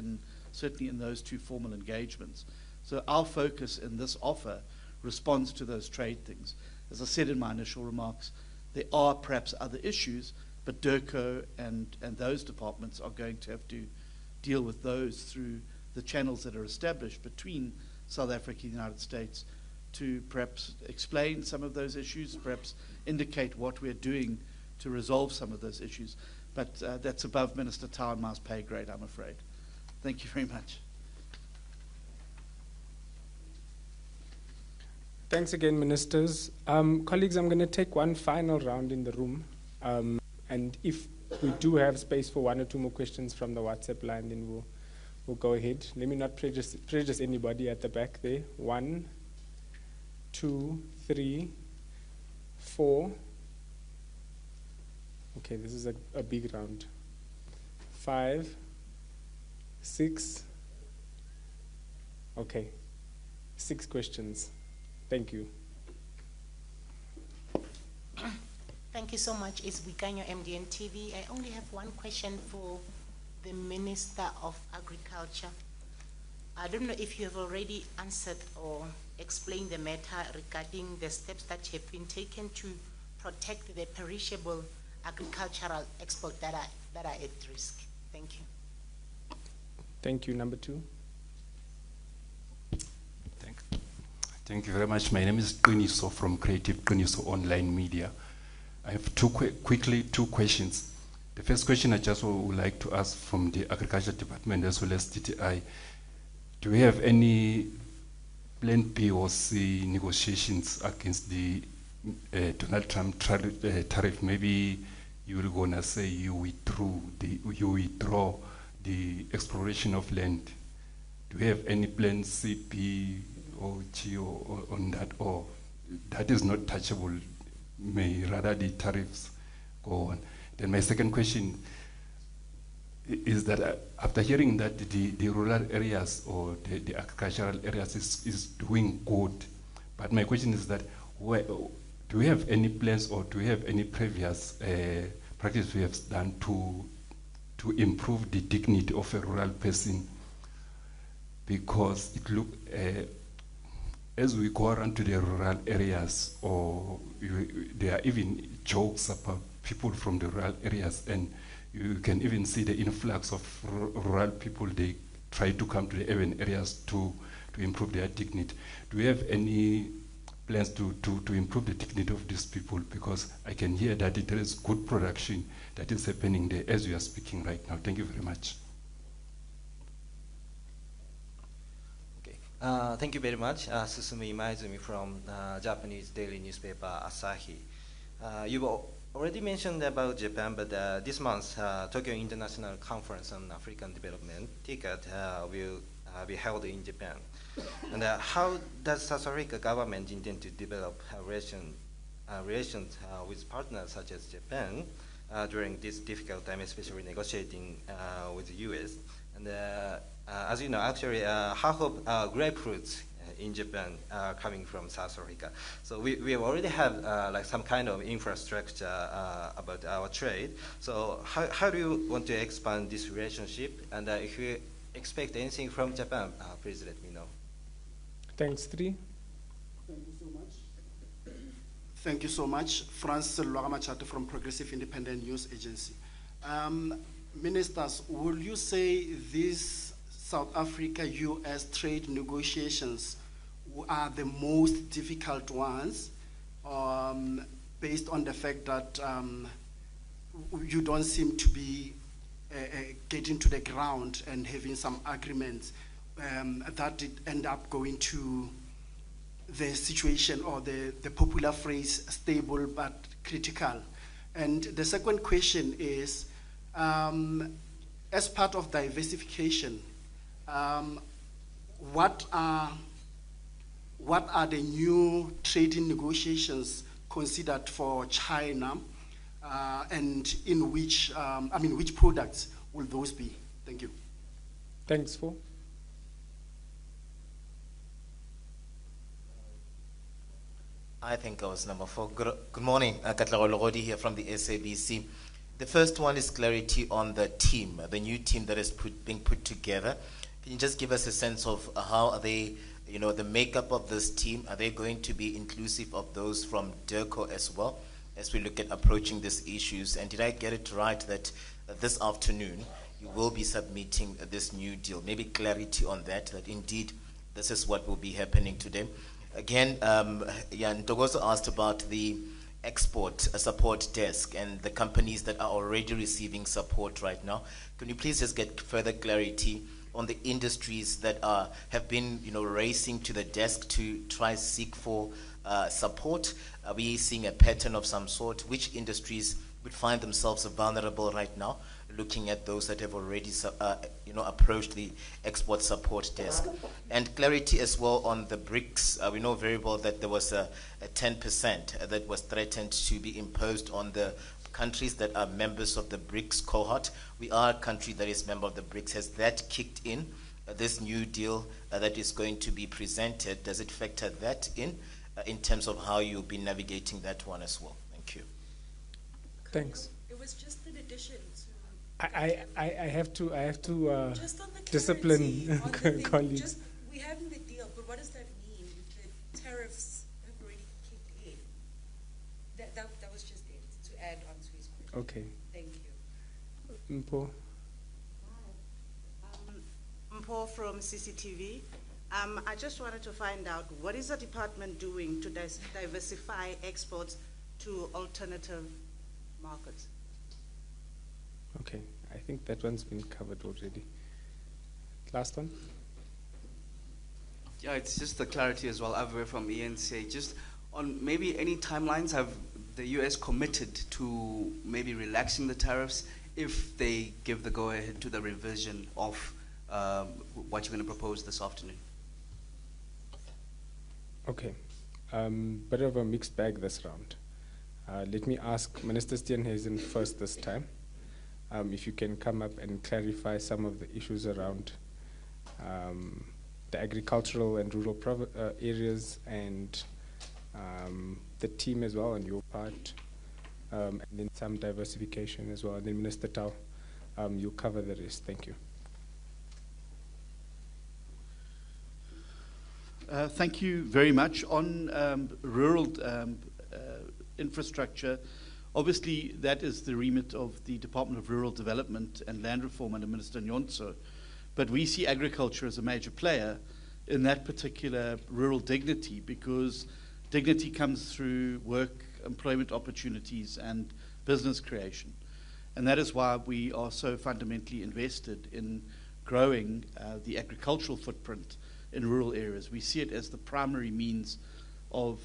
certainly in those two formal engagements. So our focus in this offer responds to those trade things. As I said in my initial remarks, there are perhaps other issues, but DIRCO and those departments are going to have to deal with those through the channels that are established between South Africa and the United States to perhaps explain some of those issues, perhaps indicate what we're doing to resolve some of those issues. But that's above Minister Tau and Ma's pay grade, I'm afraid. Thank you very much. Thanks again, Ministers. Colleagues, I'm going to take one final round in the room. And if we do have space for one or two more questions from the WhatsApp line, then we'll go ahead. Let me not prejudice anybody at the back there. 1, 2, 3, 4. Okay, this is a big round. 5, 6. Okay, 6 questions. Thank you. Thank you so much. It's Wikanyo, MDN TV. I only have one question for the Minister of Agriculture. I don't know if you have already answered or explained the matter regarding the steps that have been taken to protect the perishable agricultural exports that are at risk. Thank you. Thank you. Number 2. Thank you very much. My name is Tuniso from Creative Tuniso Online Media. I have two questions. The first question I just would like to ask from the Agriculture Department as well as DTI. Do we have any Plan B or C negotiations against the Donald Trump tariff? Maybe you're gonna say you withdraw the exploration of land. Do we have any Plan C, B, or G on that, or that is not touchable? May rather the tariffs go on. Then my second question is that after hearing that the rural areas or the agricultural areas is doing good, but my question is that do we have any plans or do we have any previous practice we have done to improve the dignity of a rural person? Because it look as we go around to the rural areas, or there are even jokes about people from the rural areas, and you can even see the influx of rural people. They try to come to the urban areas to improve their dignity. Do we have any plans to improve the dignity of these people? Because I can hear that there is good production that is happening there as we are speaking right now. Thank you very much. Thank you very much. Susumi Maizumi from Japanese daily newspaper Asahi. You've already mentioned about Japan, but this month, Tokyo International Conference on African Development, TICAD, will be held in Japan. And how does South Africa government intend to develop relations with partners such as Japan during this difficult time, especially negotiating with the US? And as you know, actually, half of grapefruits in Japan are coming from South Africa. So we already have like some kind of infrastructure about our trade. So how do you want to expand this relationship? And if you expect anything from Japan, please let me know. Thanks, 3. Thank you so much. Thank you so much. Francis Luagamachate from Progressive Independent News Agency. Ministers, will you say these South Africa-US trade negotiations are the most difficult ones, based on the fact that you don't seem to be getting to the ground and having some agreements that did end up going to the situation, or the popular phrase, stable but critical? And the second question is, as part of diversification, what are the new trading negotiations considered for China, and in which, which products will those be? Thank you. Thanks, 4. I think I was number 4. Good morning, Katlego Logodi here from the SABC. The first one is clarity on the team, the new team that is being put together. Can you just give us a sense of how are they, the makeup of this team? Are they going to be inclusive of those from DIRCO as well, as we look at approaching these issues? And did I get it right that this afternoon you will be submitting this new deal? Maybe clarity on that indeed this is what will be happening today. Again, Ntokozo asked about the export support desk and the companies that are already receiving support right now. Can you please just get further clarity on the industries that have been racing to the desk to try seek for support? Are we seeing a pattern of some sort? Which industries would find themselves vulnerable right now, looking at those that have already approached the export support desk? And clarity as well on the BRICS. We know very well that there was a 10% that was threatened to be imposed on the countries that are members of the BRICS cohort. We are a country that is member of the BRICS. Has that kicked in, this new deal that is going to be presented? Does it factor that in terms of how you'll be navigating that one as well? Thank you. Thanks. It was just an addition to. I have to just on the discipline colleagues. Just, we having the deal, but what does that mean? The tariffs have already kicked in. That was just it, to add on to his question. Okay. Thank you. Mpho. Mpho from CCTV. I just wanted to find out, what is the department doing to diversify exports to alternative markets? Okay, I think that one's been covered already. Last one? Yeah, it's just the clarity as well. I've from ENCA. Just on maybe any timelines, have the US committed to maybe relaxing the tariffs if they give the go-ahead to the revision of what you're going to propose this afternoon? Okay, bit of a mixed bag this round. Let me ask Minister Steenhuisen first this time. If you can come up and clarify some of the issues around the agricultural and rural areas, and the team as well on your part, and then some diversification as well. And then Minister Tau, you cover the rest. Thank you. Thank you very much. On rural infrastructure, obviously that is the remit of the Department of Rural Development and Land Reform under Minister Nyonso. But we see agriculture as a major player in that particular rural dignity, because dignity comes through work, employment opportunities, and business creation. And that is why we are so fundamentally invested in growing the agricultural footprint in rural areas. We see it as the primary means of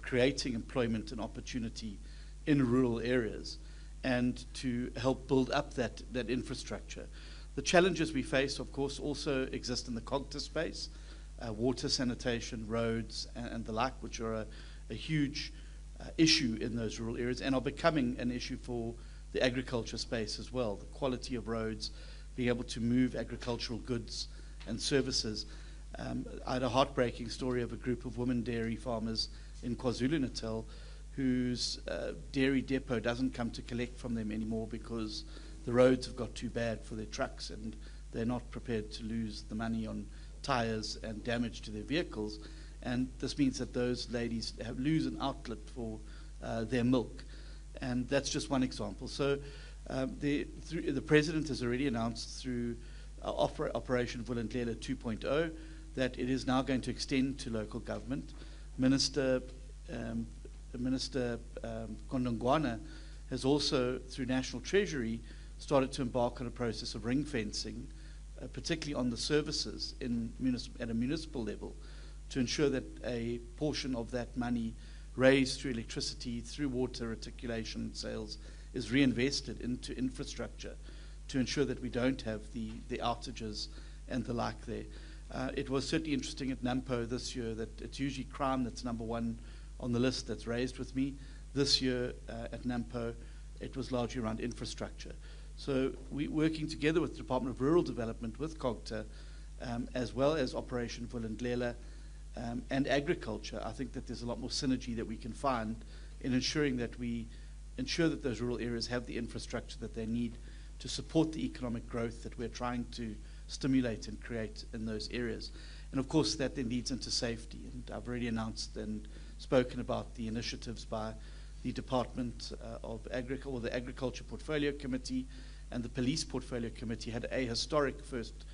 creating employment and opportunity in rural areas, and to help build up that infrastructure. The challenges we face, of course, also exist in the cognitive space, water, sanitation, roads, and the like, which are a huge issue in those rural areas, and are becoming an issue for the agriculture space as well. The quality of roads, being able to move agricultural goods and services. I had a heartbreaking story of a group of women dairy farmers in KwaZulu-Natal whose dairy depot doesn't come to collect from them anymore because the roads have got too bad for their trucks, and they're not prepared to lose the money on tires and damage to their vehicles. And this means that those ladies lose an outlet for their milk. And that's just one example. So the President has already announced through Operation Vulindlela 2.0 that it is now going to extend to local government. Minister Kondongwana has also, through National Treasury, started to embark on a process of ring fencing, particularly on the services at a municipal level, to ensure that a portion of that money raised through electricity, through water reticulation sales, is reinvested into infrastructure to ensure that we don't have the outages and the like there. It was certainly interesting at Mpho this year that it's usually crime that's number one on the list that's raised with me. This year at Mpho, it was largely around infrastructure. So we're working together with the Department of Rural Development, with COGTA, as well as Operation Vulindlela and agriculture. I think that there's a lot more synergy that we can find in ensuring that we ensure that those rural areas have the infrastructure that they need to support the economic growth that we're trying to stimulate and create in those areas. And of course that then leads into safety. And I've already announced and spoken about the initiatives by the Department of Agriculture, or the Agriculture Portfolio Committee, and the Police Portfolio Committee had a historic first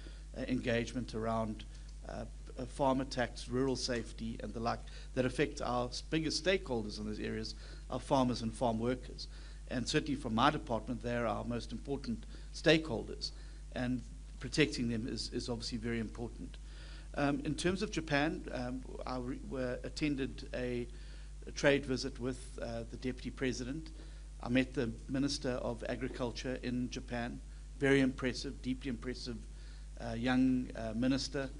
engagement around farm attacks, rural safety, and the like, that affect our biggest stakeholders in those areas, our farmers and farm workers. And certainly from my department, they're our most important stakeholders, and protecting them is obviously very important. In terms of Japan, I attended a trade visit with the Deputy President. I met the Minister of Agriculture in Japan, very impressive, deeply impressive young minister,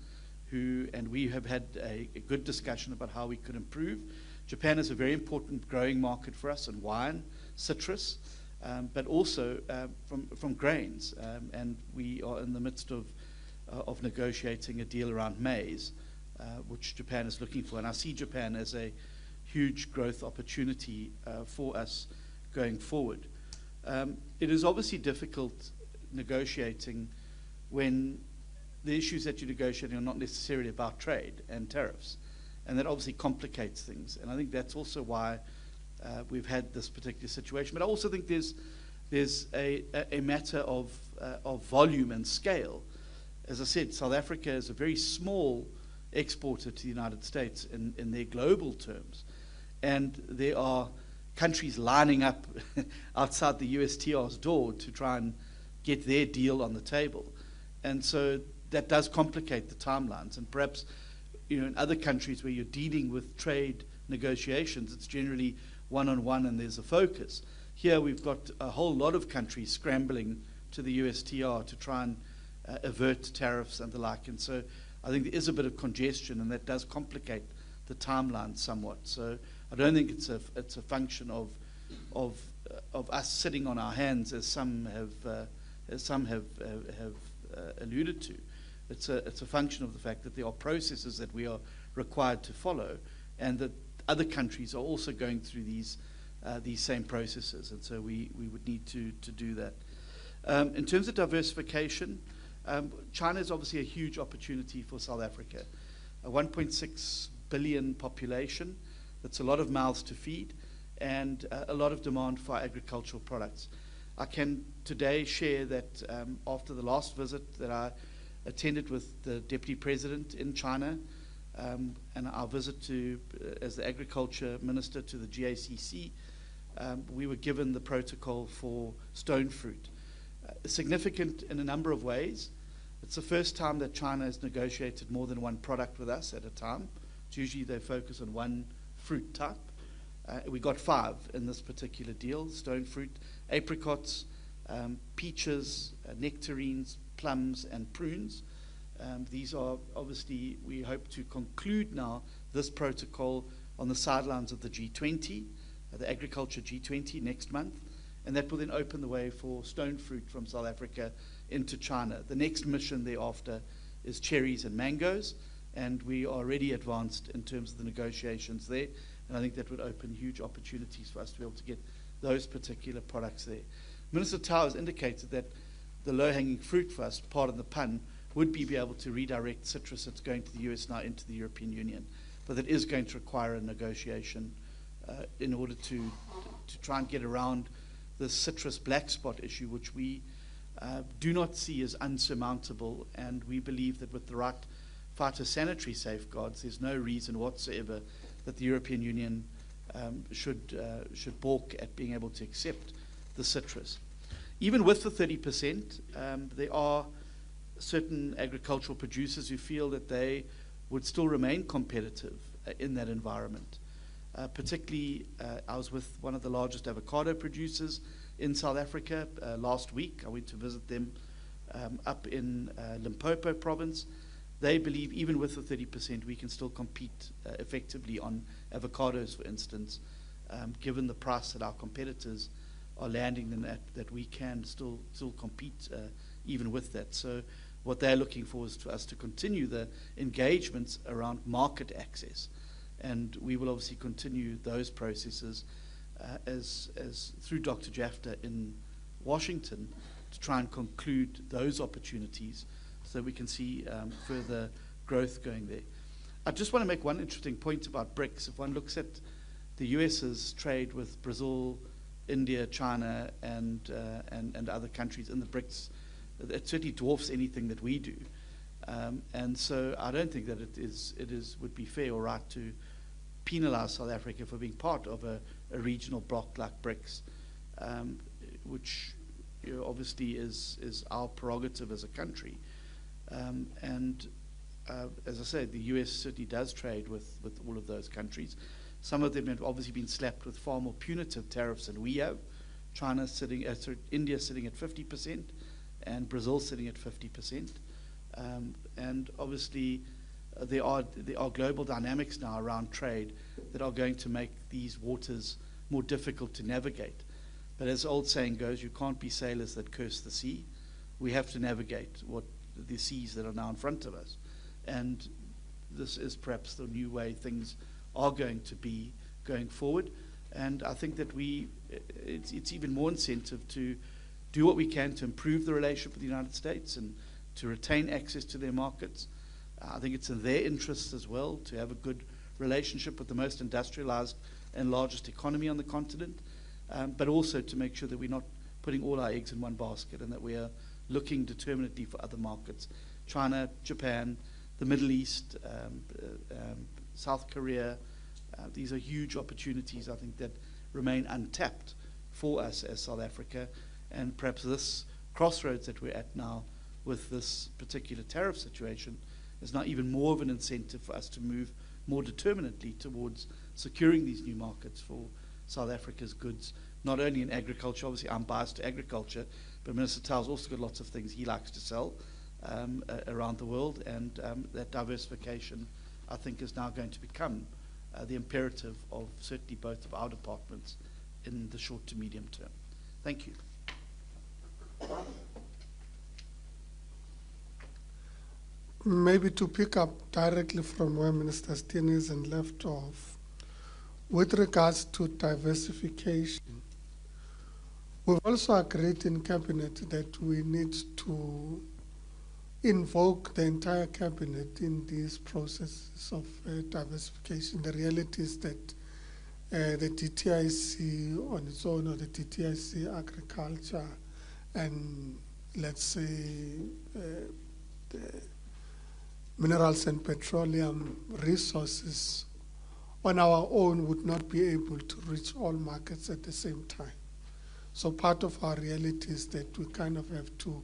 and we have had a good discussion about how we could improve. Japan is a very important growing market for us in wine, citrus, but also from grains, and we are in the midst of negotiating a deal around maize, which Japan is looking for. And I see Japan as a huge growth opportunity for us going forward. It is obviously difficult negotiating when the issues that you're negotiating are not necessarily about trade and tariffs, and that obviously complicates things. And I think that's also why we've had this particular situation. But I also think there's a matter of volume and scale. As I said, South Africa is a very small exporter to the United States in their global terms. And there are countries lining up outside the USTR's door to try and get their deal on the table. And so that does complicate the timelines. And perhaps, in other countries where you're dealing with trade negotiations, it's generally one-on-one and there's a focus. Here we've got a whole lot of countries scrambling to the USTR to try and avert tariffs and the like. And so I think there is a bit of congestion, and that does complicate the timeline somewhat. So I don't think it's a function of us sitting on our hands, as some have alluded to. It's a function of the fact that there are processes that we are required to follow, and that other countries are also going through these same processes, and so we would need to do that. In terms of diversification, China is obviously a huge opportunity for South Africa. A 1.6 billion population, that's a lot of mouths to feed, and a lot of demand for agricultural products. I can today share that after the last visit that I attended with the Deputy President in China, and our visit as the Agriculture Minister to the GACC, we were given the protocol for stone fruit. Significant in a number of ways. It's the first time that China has negotiated more than one product with us at a time. It's usually they focus on one fruit type. We got 5 in this particular deal: stone fruit, apricots, peaches, nectarines, plums, and prunes. These are obviously, we hope to conclude now this protocol on the sidelines of the G20, the Agriculture G20 next month, and that will then open the way for stone fruit from South Africa into China. The next mission thereafter is cherries and mangoes, and we are already advanced in terms of the negotiations there, and I think that would open huge opportunities for us to be able to get those particular products there. Minister Tau has indicated that the low-hanging fruit for us, pardon the pun, would be able to redirect citrus that's going to the US now into the European Union. But that is going to require a negotiation in order to try and get around the citrus black spot issue, which we do not see as unsurmountable, and we believe that with the right phytosanitary safeguards, there's no reason whatsoever that the European Union should balk at being able to accept the citrus. Even with the 30%, there are certain agricultural producers who feel that they would still remain competitive in that environment. Particularly, I was with one of the largest avocado producers in South Africa last week. I went to visit them up in Limpopo province. They believe even with the 30%, we can still compete effectively on avocados, for instance, given the price that our competitors are landing them at, that we can still compete even with that. So what they're looking for is for us to continue the engagements around market access. And we will obviously continue those processes as through Dr. Jafta in Washington to try and conclude those opportunities so we can see further growth going there. I just want to make one interesting point about BRICS. If one looks at the US's trade with Brazil, India, China, and other countries in the BRICS, it certainly dwarfs anything that we do. And so I don't think that it would be fair or right to penalize South Africa for being part of a regional bloc like BRICS, which obviously is our prerogative as a country. As I said, the US certainly does trade with all of those countries. Some of them have obviously been slapped with far more punitive tariffs than we have. India sitting at 50%, and Brazil sitting at 50%. And obviously, there are global dynamics now around trade that are going to make these waters more difficult to navigate. But as the old saying goes, you can't be sailors that curse the sea. We have to navigate the seas that are now in front of us. And this is perhaps the new way things are going to be going forward. And I think that it's even more incentive to do what we can to improve the relationship with the United States and to retain access to their markets. I think it's in their interests as well to have a good relationship with the most industrialized and largest economy on the continent, but also to make sure that we're not putting all our eggs in one basket and that we are looking determinately for other markets. China, Japan, the Middle East, South Korea, these are huge opportunities, I think, that remain untapped for us as South Africa. And perhaps this crossroads that we're at now with this particular tariff situation is now even more of an incentive for us to move more determinately towards securing these new markets for South Africa's goods, not only in agriculture. Obviously, I'm biased to agriculture, but Minister Tau's also got lots of things he likes to sell around the world, and that diversification, I think, is now going to become the imperative of certainly both of our departments in the short to medium term. Thank you. Maybe to pick up directly from where Minister Steenhuisen left off, with regards to diversification, we've also agreed in Cabinet that we need to invoke the entire Cabinet in these processes of diversification. The reality is that the DTIC on its own, or the DTIC agriculture, and let's say the minerals and petroleum resources on our own would not be able to reach all markets at the same time. So part of our reality is that we kind of have to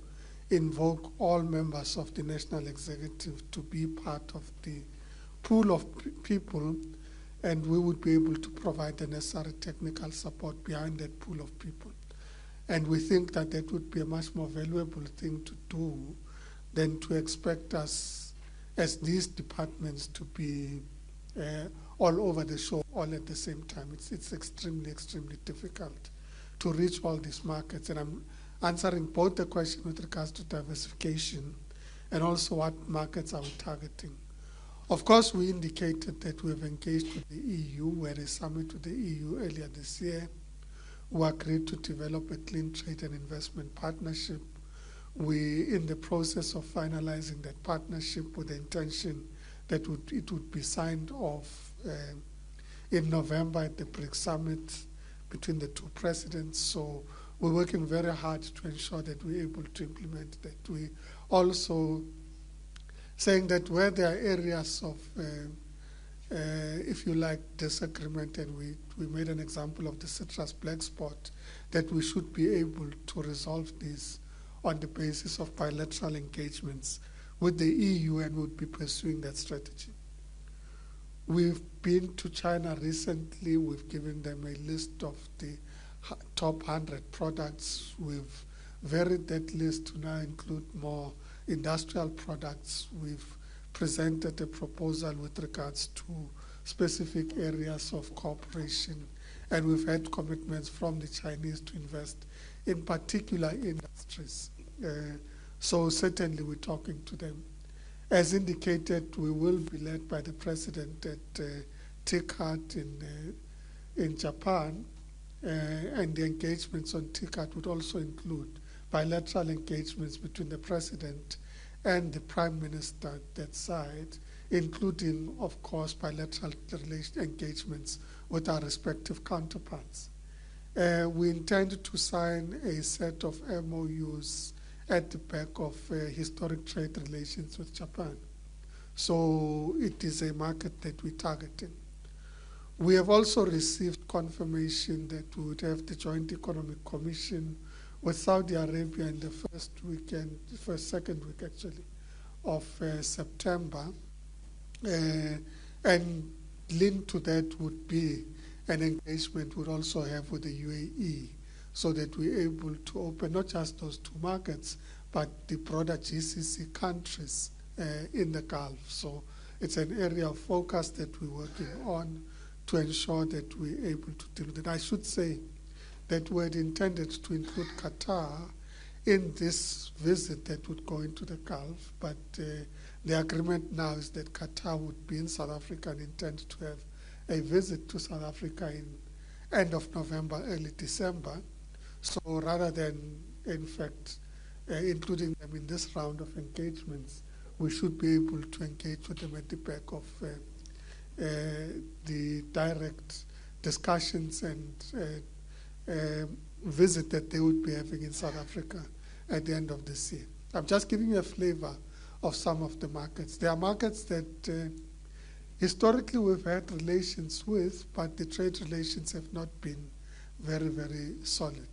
invoke all members of the National Executive to be part of the pool of people, and we would be able to provide the necessary technical support behind that pool of people. And we think that that would be a much more valuable thing to do than to expect us as these departments to be all over the show all at the same time. It's extremely, extremely difficult to reach all these markets. And I'm answering both the question with regards to diversification and also what markets are we targeting. Of course, we indicated that we have engaged with the EU. We had a summit with the EU earlier this year. We agreed to develop a clean trade and investment partnership. we in the process of finalizing that partnership with the intention that it would be signed off in November at the BRICS summit between the two presidents. So we're working very hard to ensure that we're able to implement that. We also saying that where there are areas of, if you like, disagreement, and we made an example of the citrus black spot, that we should be able to resolve this on the basis of bilateral engagements with the EU, and would be pursuing that strategy. We've been to China recently. We've given them a list of the top 100 products. We've varied that list to now include more industrial products. We've presented a proposal with regards to specific areas of cooperation, and we've had commitments from the Chinese to invest in particular industries. So certainly we're talking to them. As indicated, we will be led by the president at TICAD in Japan, and the engagements on TICAD would also include bilateral engagements between the president and the prime minister at that side, including, of course, bilateral engagements with our respective counterparts. We intend to sign a set of MOUs at the back of historic trade relations with Japan. So it is a market that we're targeting. We have also received confirmation that we would have the Joint Economic Commission with Saudi Arabia in the second week actually, of September. And linked to that would be an engagement we'd also have with the UAE, so that we're able to open not just those two markets, but the broader GCC countries in the Gulf. So it's an area of focus that we're working on to ensure that we're able to deal with it. I should say that we had intended to include Qatar in this visit that would go into the Gulf, but the agreement now is that Qatar would be in South Africa and intend to have a visit to South Africa in end of November, early December. So rather than, in fact, including them in this round of engagements, we should be able to engage with them at the back of the direct discussions and visit that they would be having in South Africa at the end of this year. I'm just giving you a flavor of some of the markets. There are markets that historically we've had relations with, but the trade relations have not been very, very solid.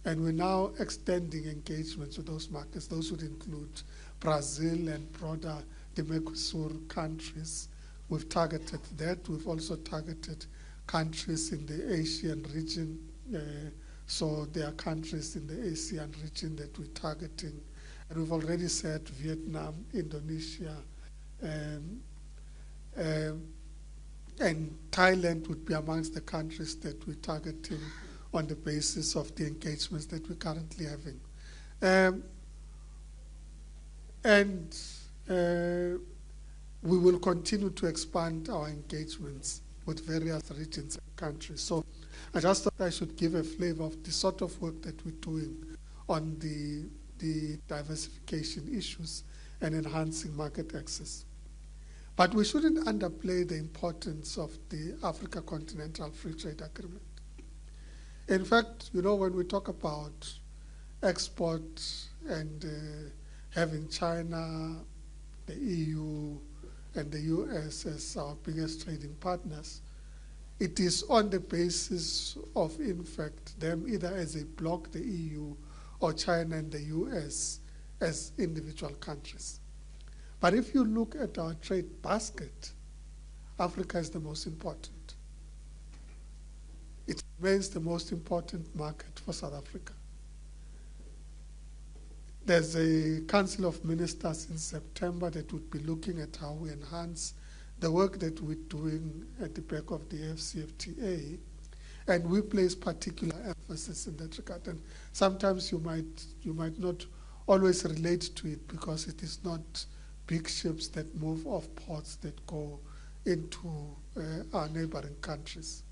And we're now extending engagements with those markets. Those would include Brazil and broader the Mercosur countries. We've targeted that. We've also targeted countries in the Asian region. So there are countries in the ASEAN region that we're targeting. And we've already said Vietnam, Indonesia, and Thailand would be amongst the countries that we're targeting on the basis of the engagements that we're currently having. We will continue to expand our engagements with various regions and countries. So I just thought I should give a flavor of the sort of work that we're doing on the diversification issues and enhancing market access. But we shouldn't underplay the importance of the Africa Continental Free Trade Agreement. In fact, you know, when we talk about export and having China, the EU, and the US as our biggest trading partners, it is on the basis of, in fact, them either as a bloc, the EU, or China and the US as individual countries. But if you look at our trade basket, Africa is the most important. It remains the most important market for South Africa. There's a Council of Ministers in September that would be looking at how we enhance the work that we're doing at the back of the AfCFTA, and we place particular emphasis in that regard. And sometimes you might not always relate to it because it is not big ships that move off ports that go into our neighboring countries.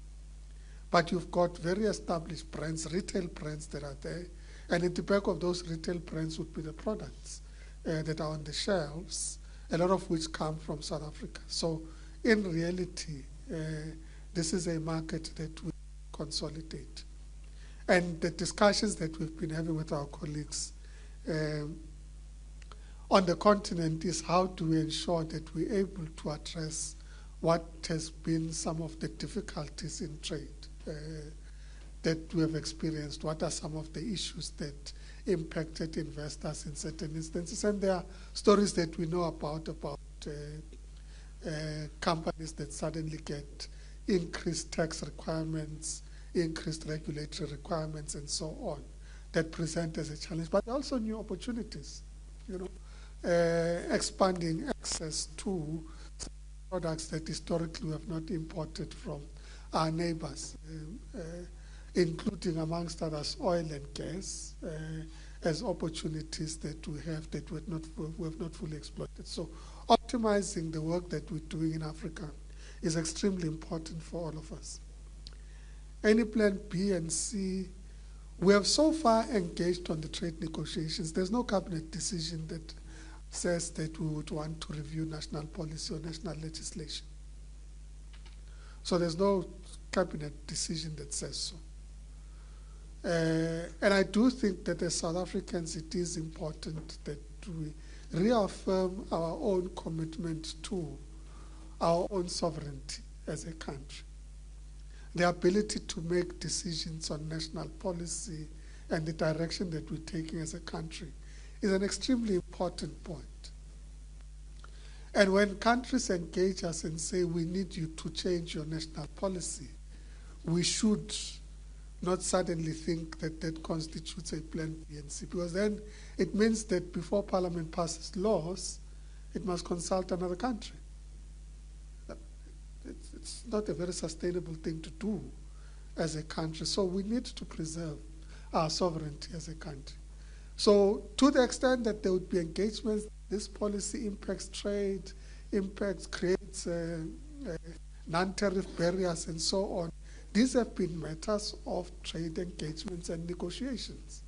But you've got very established brands, retail brands that are there, And at the back of those retail brands would be the products that are on the shelves, a lot of which come from South Africa. So in reality, this is a market that we consolidate. And the discussions that we've been having with our colleagues on the continent is how do we ensure that we're able to address what has been some of the difficulties in trade that we have experienced. What are some of the issues that impacted investors in certain instances? And there are stories that we know about companies that suddenly get increased tax requirements, increased regulatory requirements, and so on, that present as a challenge, but also new opportunities, expanding access to products that historically we have not imported from our neighbors, including, amongst others, oil and gas, as opportunities that we have that we have not fully exploited. So optimizing the work that we're doing in Africa is extremely important for all of us. Any plan B and C, we have so far engaged on the trade negotiations. There's no cabinet decision that says that we would want to review national policy or national legislation. So there's no cabinet decision that says so. And I do think that as South Africans, it is important that we reaffirm our own commitment to our own sovereignty as a country. The ability to make decisions on national policy and the direction that we're taking as a country is an extremely important point. And when countries engage us and say, we need you to change your national policy, we should not suddenly think that that constitutes a plan B and C, because then it means that before Parliament passes laws, it must consult another country. It's not a very sustainable thing to do as a country. So we need to preserve our sovereignty as a country. So to the extent that there would be engagements, this policy impacts trade, creates non-tariff barriers and so on. These have been matters of trade engagements and negotiations.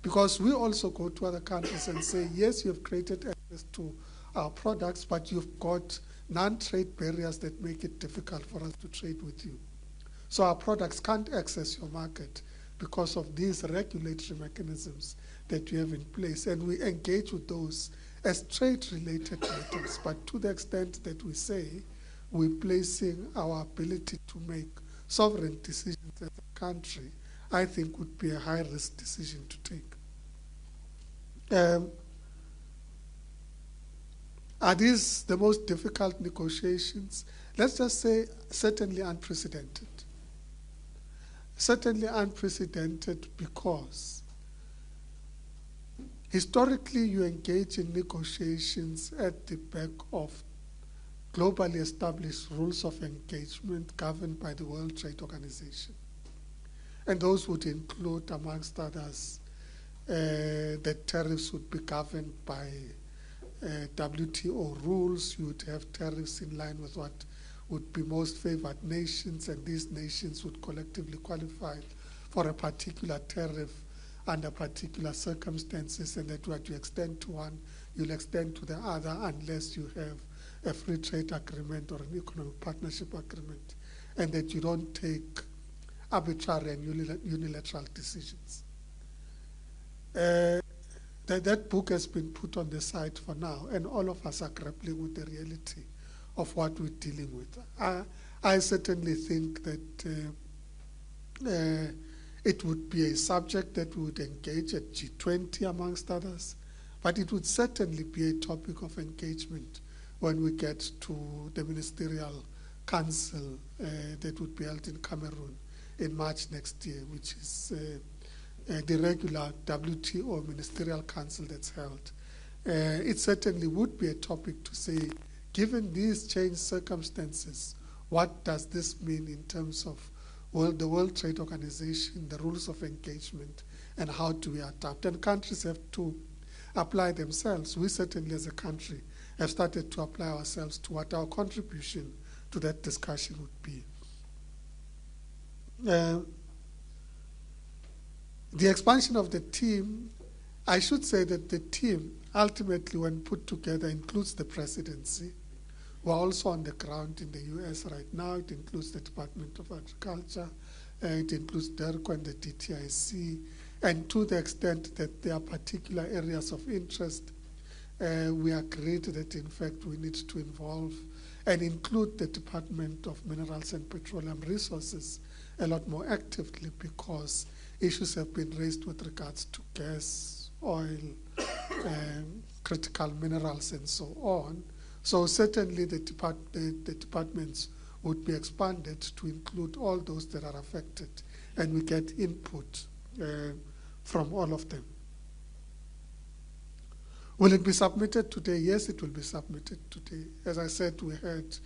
Because we also go to other countries and say, yes, you have created access to our products, but you've got non-trade barriers that make it difficult for us to trade with you. So our products can't access your market because of these regulatory mechanisms that you have in place. And we engage with those as trade-related matters. But to the extent that we say we're placing our ability to make sovereign decisions as a country, I think would be a high-risk decision to take. Are these the most difficult negotiations? Let's just say certainly unprecedented. Certainly unprecedented because historically you engage in negotiations at the back of globally established rules of engagement governed by the World Trade Organization. And those would include, amongst others, that tariffs would be governed by WTO rules. You would have tariffs in line with what would be most favored nations, and these nations would collectively qualify for a particular tariff under particular circumstances, and that what you extend to one, you'll extend to the other unless you have a free trade agreement or an economic partnership agreement, and that you don't take arbitrary and unilateral decisions. That book has been put on the side for now, and all of us are grappling with the reality of what we're dealing with. I certainly think that it would be a subject that we would engage at G20 amongst others, but it would certainly be a topic of engagement when we get to the Ministerial Council that would be held in Cameroon in March next year, which is the regular WTO Ministerial Council that's held. It certainly would be a topic to say, given these changed circumstances, what does this mean in terms of the World Trade Organization, the rules of engagement, and how do we adapt? And countries have to apply themselves. We certainly as a country have started to apply ourselves to what our contribution to that discussion would be. The expansion of the team, I should say that the team, ultimately when put together, includes the presidency. We're also on the ground in the US right now. It includes the Department of Agriculture, it includes DERCO and the DTIC, and to the extent that there are particular areas of interest, we agreed that in fact we need to involve and include the Department of Minerals and Petroleum Resources a lot more actively, because issues have been raised with regards to gas, oil, critical minerals, and so on. So certainly the departments would be expanded to include all those that are affected, and we get input from all of them. Will it be submitted today? Yes, it will be submitted today. As I said, we had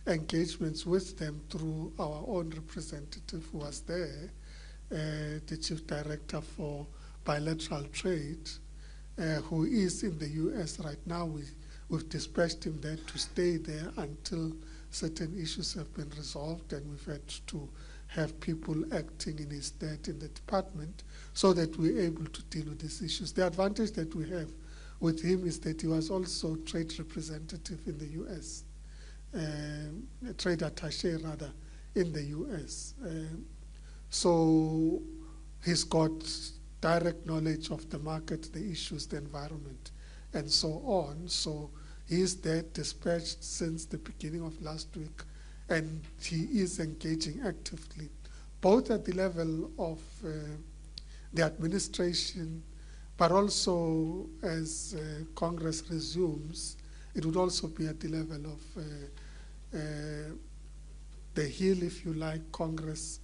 engagements with them through our own representative who was there, the Chief Director for Bilateral Trade, who is in the US right now. We've dispatched him there to stay there until certain issues have been resolved, and we've had to have people acting in his stead in the department so that we're able to deal with these issues. The advantage that we have with him is that he was also trade representative in the US, a trade attaché rather, in the US. So he's got direct knowledge of the market, the issues, the environment, and so on. So he's there dispatched since the beginning of last week, and he is engaging actively, both at the level of the administration, but also as Congress resumes, it would also be at the level of the Hill, if you like, Congress,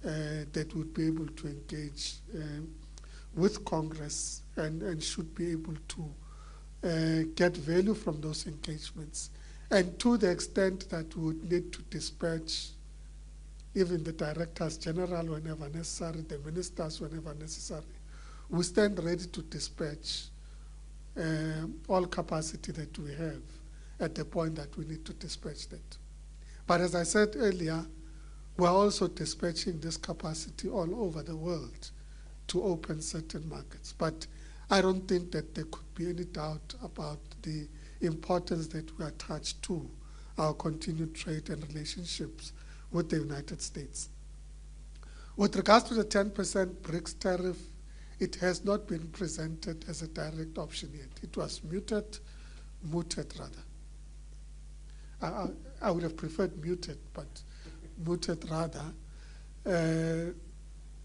that would be able to engage with Congress and should be able to get value from those engagements. And to the extent that we would need to dispatch even the directors general whenever necessary, the ministers whenever necessary, we stand ready to dispatch all capacity that we have at the point that we need to dispatch that. But as I said earlier, we're also dispatching this capacity all over the world to open certain markets. But I don't think that there could be any doubt about the importance that we attach to our continued trade and relationships with the United States. With regards to the 10% BRICS tariff, it has not been presented as a direct option yet. It was mooted rather. I would have preferred muted, but mooted rather,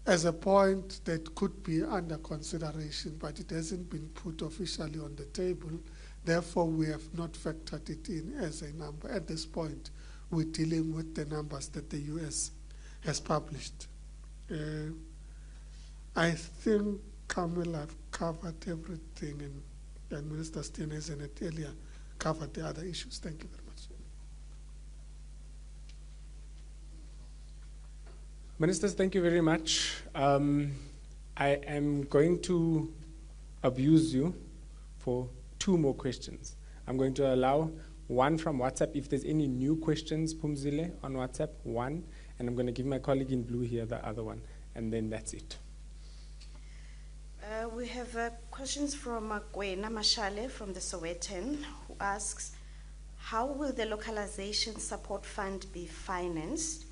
as a point that could be under consideration, but it hasn't been put officially on the table. Therefore, we have not factored it in as a number. At this point, we're dealing with the numbers that the US has published. I think, Camille, I've covered everything, and Minister Steenhuisen had earlier covered the other issues. Thank you very much. Ministers, thank you very much. I am going to abuse you for 2 more questions. I'm going to allow one from WhatsApp. If there's any new questions, Pumzile, on WhatsApp, 1. And I'm going to give my colleague in blue here the other one. And then that's it. We have questions from Gwena Mashale from the Sowetan, who asks, how will the localization support fund be financed?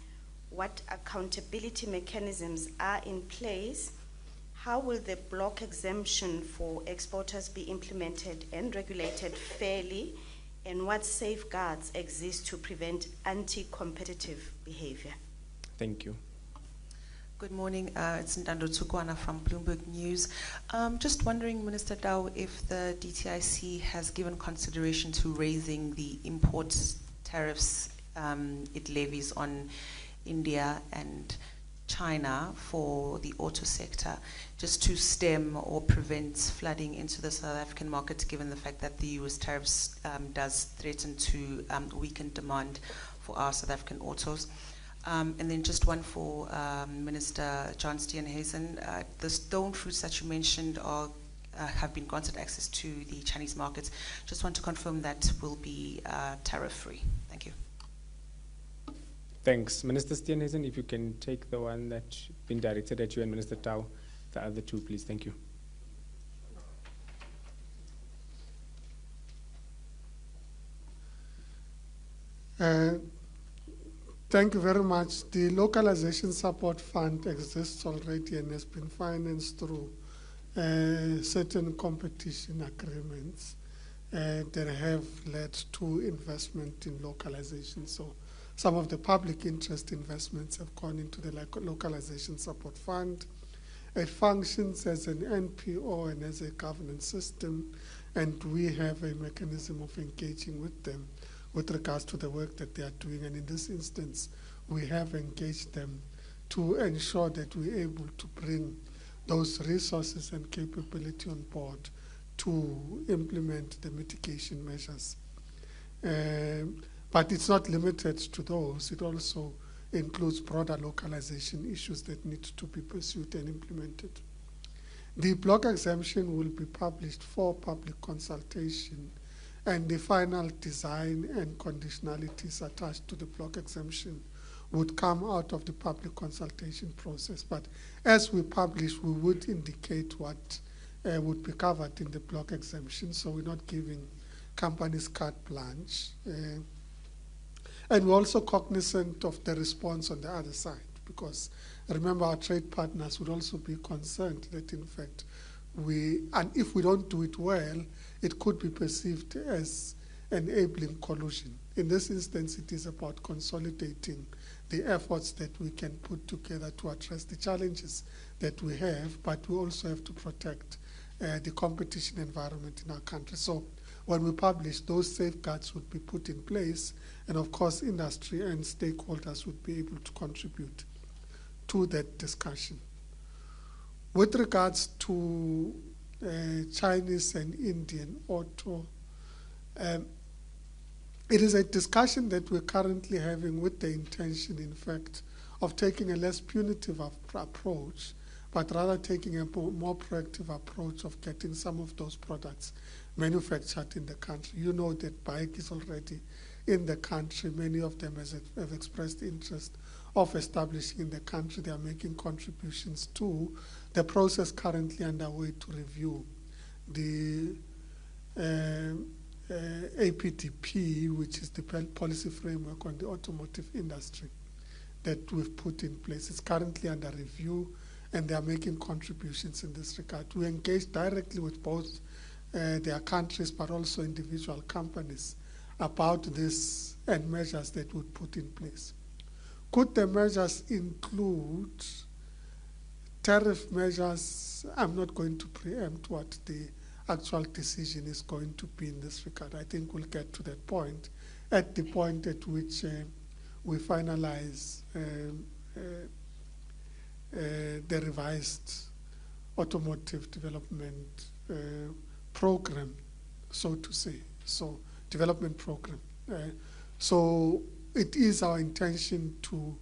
What accountability mechanisms are in place? How will the block exemption for exporters be implemented and regulated fairly? And what safeguards exist to prevent anti-competitive behavior? Thank you. Good morning. It's Thando Tsukwana from Bloomberg News. Just wondering, Minister Tau, if the DTIC has given consideration to raising the import tariffs it levies on India and China for the auto sector, just to stem or prevent flooding into the South African market, given the fact that the US tariffs does threaten to weaken demand for our South African autos. And then just one for Minister John Steenhuisen. The stone fruits that you mentioned are, have been granted access to the Chinese markets. Just want to confirm that will be tariff-free. Thank you. Thanks. Minister Steenhuisen, if you can take the one that's been directed at you and Minister Tau the other two, please. Thank you. Thank you very much. The Localization Support Fund exists already and has been financed through certain competition agreements that have led to investment in localization. So some of the public interest investments have gone into the Localization Support Fund. It functions as an NPO and as a governance system, and we have a mechanism of engaging with them with regards to the work that they are doing. And in this instance, we have engaged them to ensure that we're able to bring those resources and capability on board to implement the mitigation measures. But it's not limited to those. It also includes broader localization issues that need to be pursued and implemented. The block exemption will be published for public consultation, and the final design and conditionalities attached to the block exemption would come out of the public consultation process. But as we publish, we would indicate what would be covered in the block exemption, so we're not giving companies carte blanche. And we're also cognizant of the response on the other side, because remember, our trade partners would also be concerned that, in fact, and if we don't do it well, it could be perceived as enabling collusion. In this instance, it is about consolidating the efforts that we can put together to address the challenges that we have, but we also have to protect the competition environment in our country. So when we publish, those safeguards would be put in place, and of course industry and stakeholders would be able to contribute to that discussion. With regards to Chinese and Indian auto, it is a discussion that we're currently having with the intention, in fact, of taking a less punitive approach, but rather taking a more proactive approach of getting some of those products manufactured in the country. You know that bike is already in the country. Many of them have expressed interest of establishing in the country. They are making contributions to the process currently underway to review the APDP, which is the policy framework on the automotive industry that we've put in place. It's currently under review, and they are making contributions in this regard. We engage directly with both their countries, but also individual companies about this and measures that would put in place. Could the measures include tariff measures? I'm not going to preempt what the actual decision is going to be in this regard. I think we'll get to that point at the point at which we finalize the revised automotive development program, so to say, so development program. So it is our intention to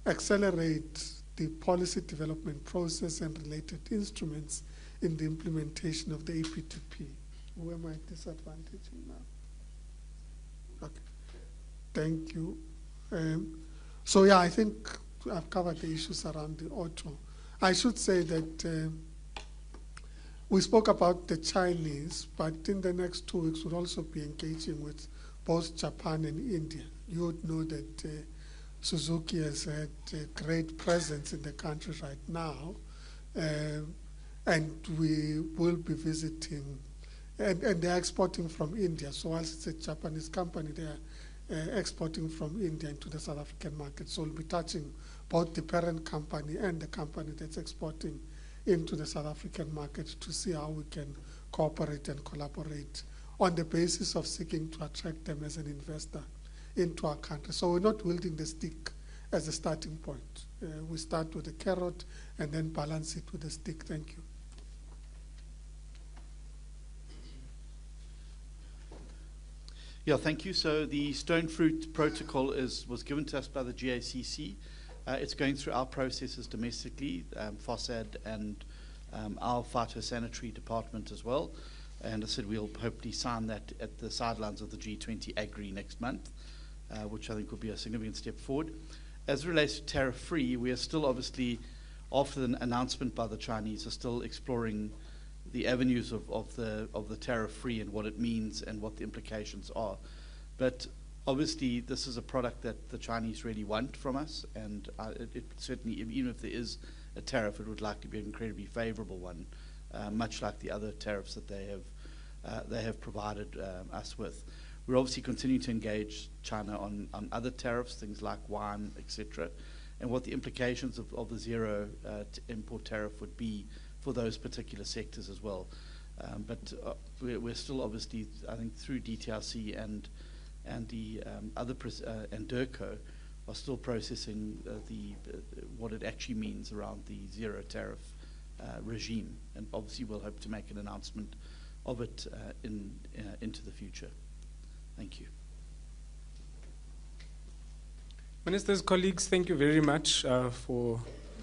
accelerate the policy development process and related instruments in the implementation of the APTP. Who am I disadvantaging now? Okay, thank you. So yeah, I think I've covered the issues around the auto. I should say that we spoke about the Chinese, but in the next 2 weeks we'll also be engaging with both Japan and India. You would know that Suzuki has had a great presence in the country right now, and we will be visiting, and they're exporting from India. So whilst it's a Japanese company, they are exporting from India into the South African market. So we'll be touching both the parent company and the company that's exporting into the South African market to see how we can cooperate and collaborate on the basis of seeking to attract them as an investor into our country. So we're not wielding the stick as a starting point. We start with the carrot and then balance it with the stick. Thank you. Yeah, thank you. So the stone fruit protocol was given to us by the GACC. It's going through our processes domestically, FOSAD and our phytosanitary department as well. And I said we'll hopefully sign that at the sidelines of the G20 Agri next month, which I think will be a significant step forward. As it relates to tariff-free, we are still obviously after the announcement by the Chinese, are still exploring the avenues of the tariff-free and what it means and what the implications are. But obviously, this is a product that the Chinese really want from us, and it certainly, even if there is a tariff, it would likely be an incredibly favorable one, much like the other tariffs that they have provided us with. We're obviously continuing to engage China on other tariffs, things like wine, etc., and what the implications of the zero import tariff would be for those particular sectors as well. But we're still obviously, I think, through DTRC and the other and DIRCO are still processing what it actually means around the zero tariff regime, and obviously we'll hope to make an announcement of it into the future. Thank you. Ministers, colleagues, thank you very much for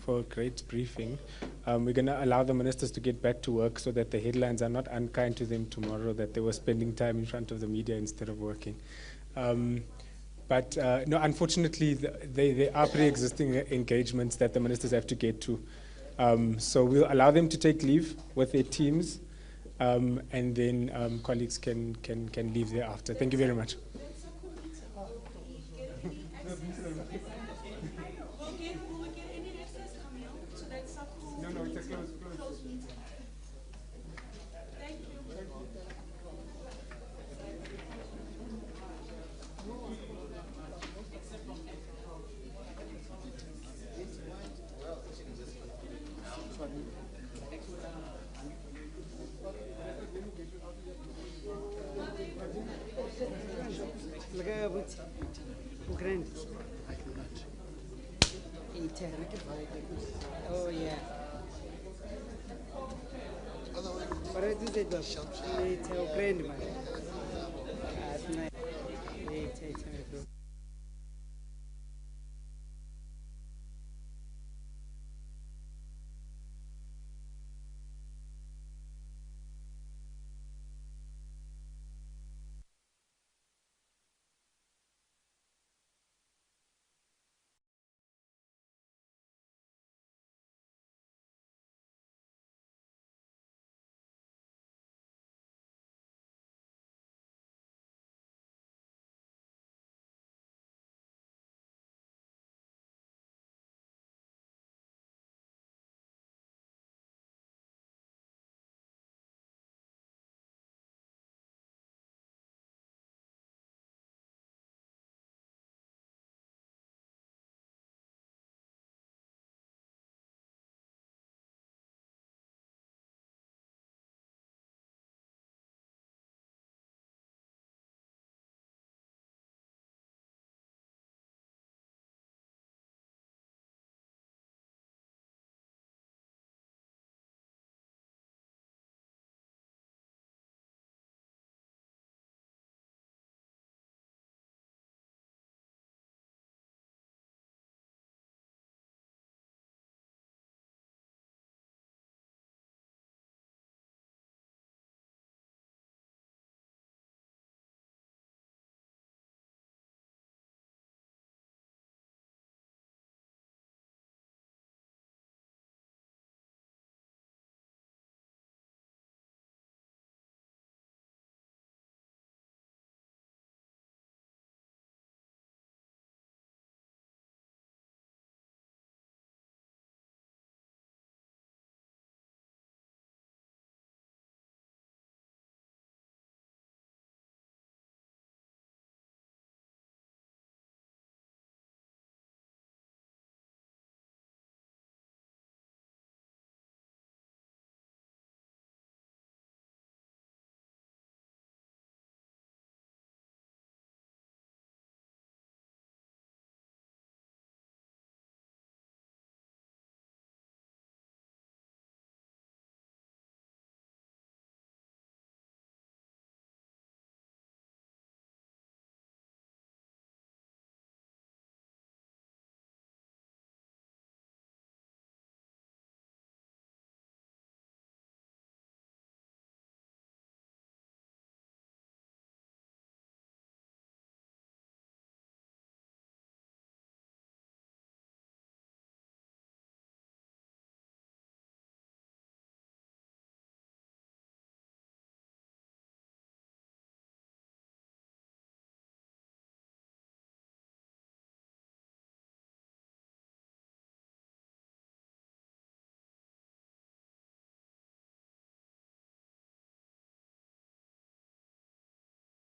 a great briefing. We're going to allow the ministers to get back to work so that the headlines are not unkind to them tomorrow, that they were spending time in front of the media instead of working. But no, unfortunately, there are pre-existing engagements that the ministers have to get to. So we'll allow them to take leave with their teams, and then colleagues can leave thereafter. Thank you very much. No, it's a close meeting. Thank you. Oh yeah. But I did it. It's a grand man.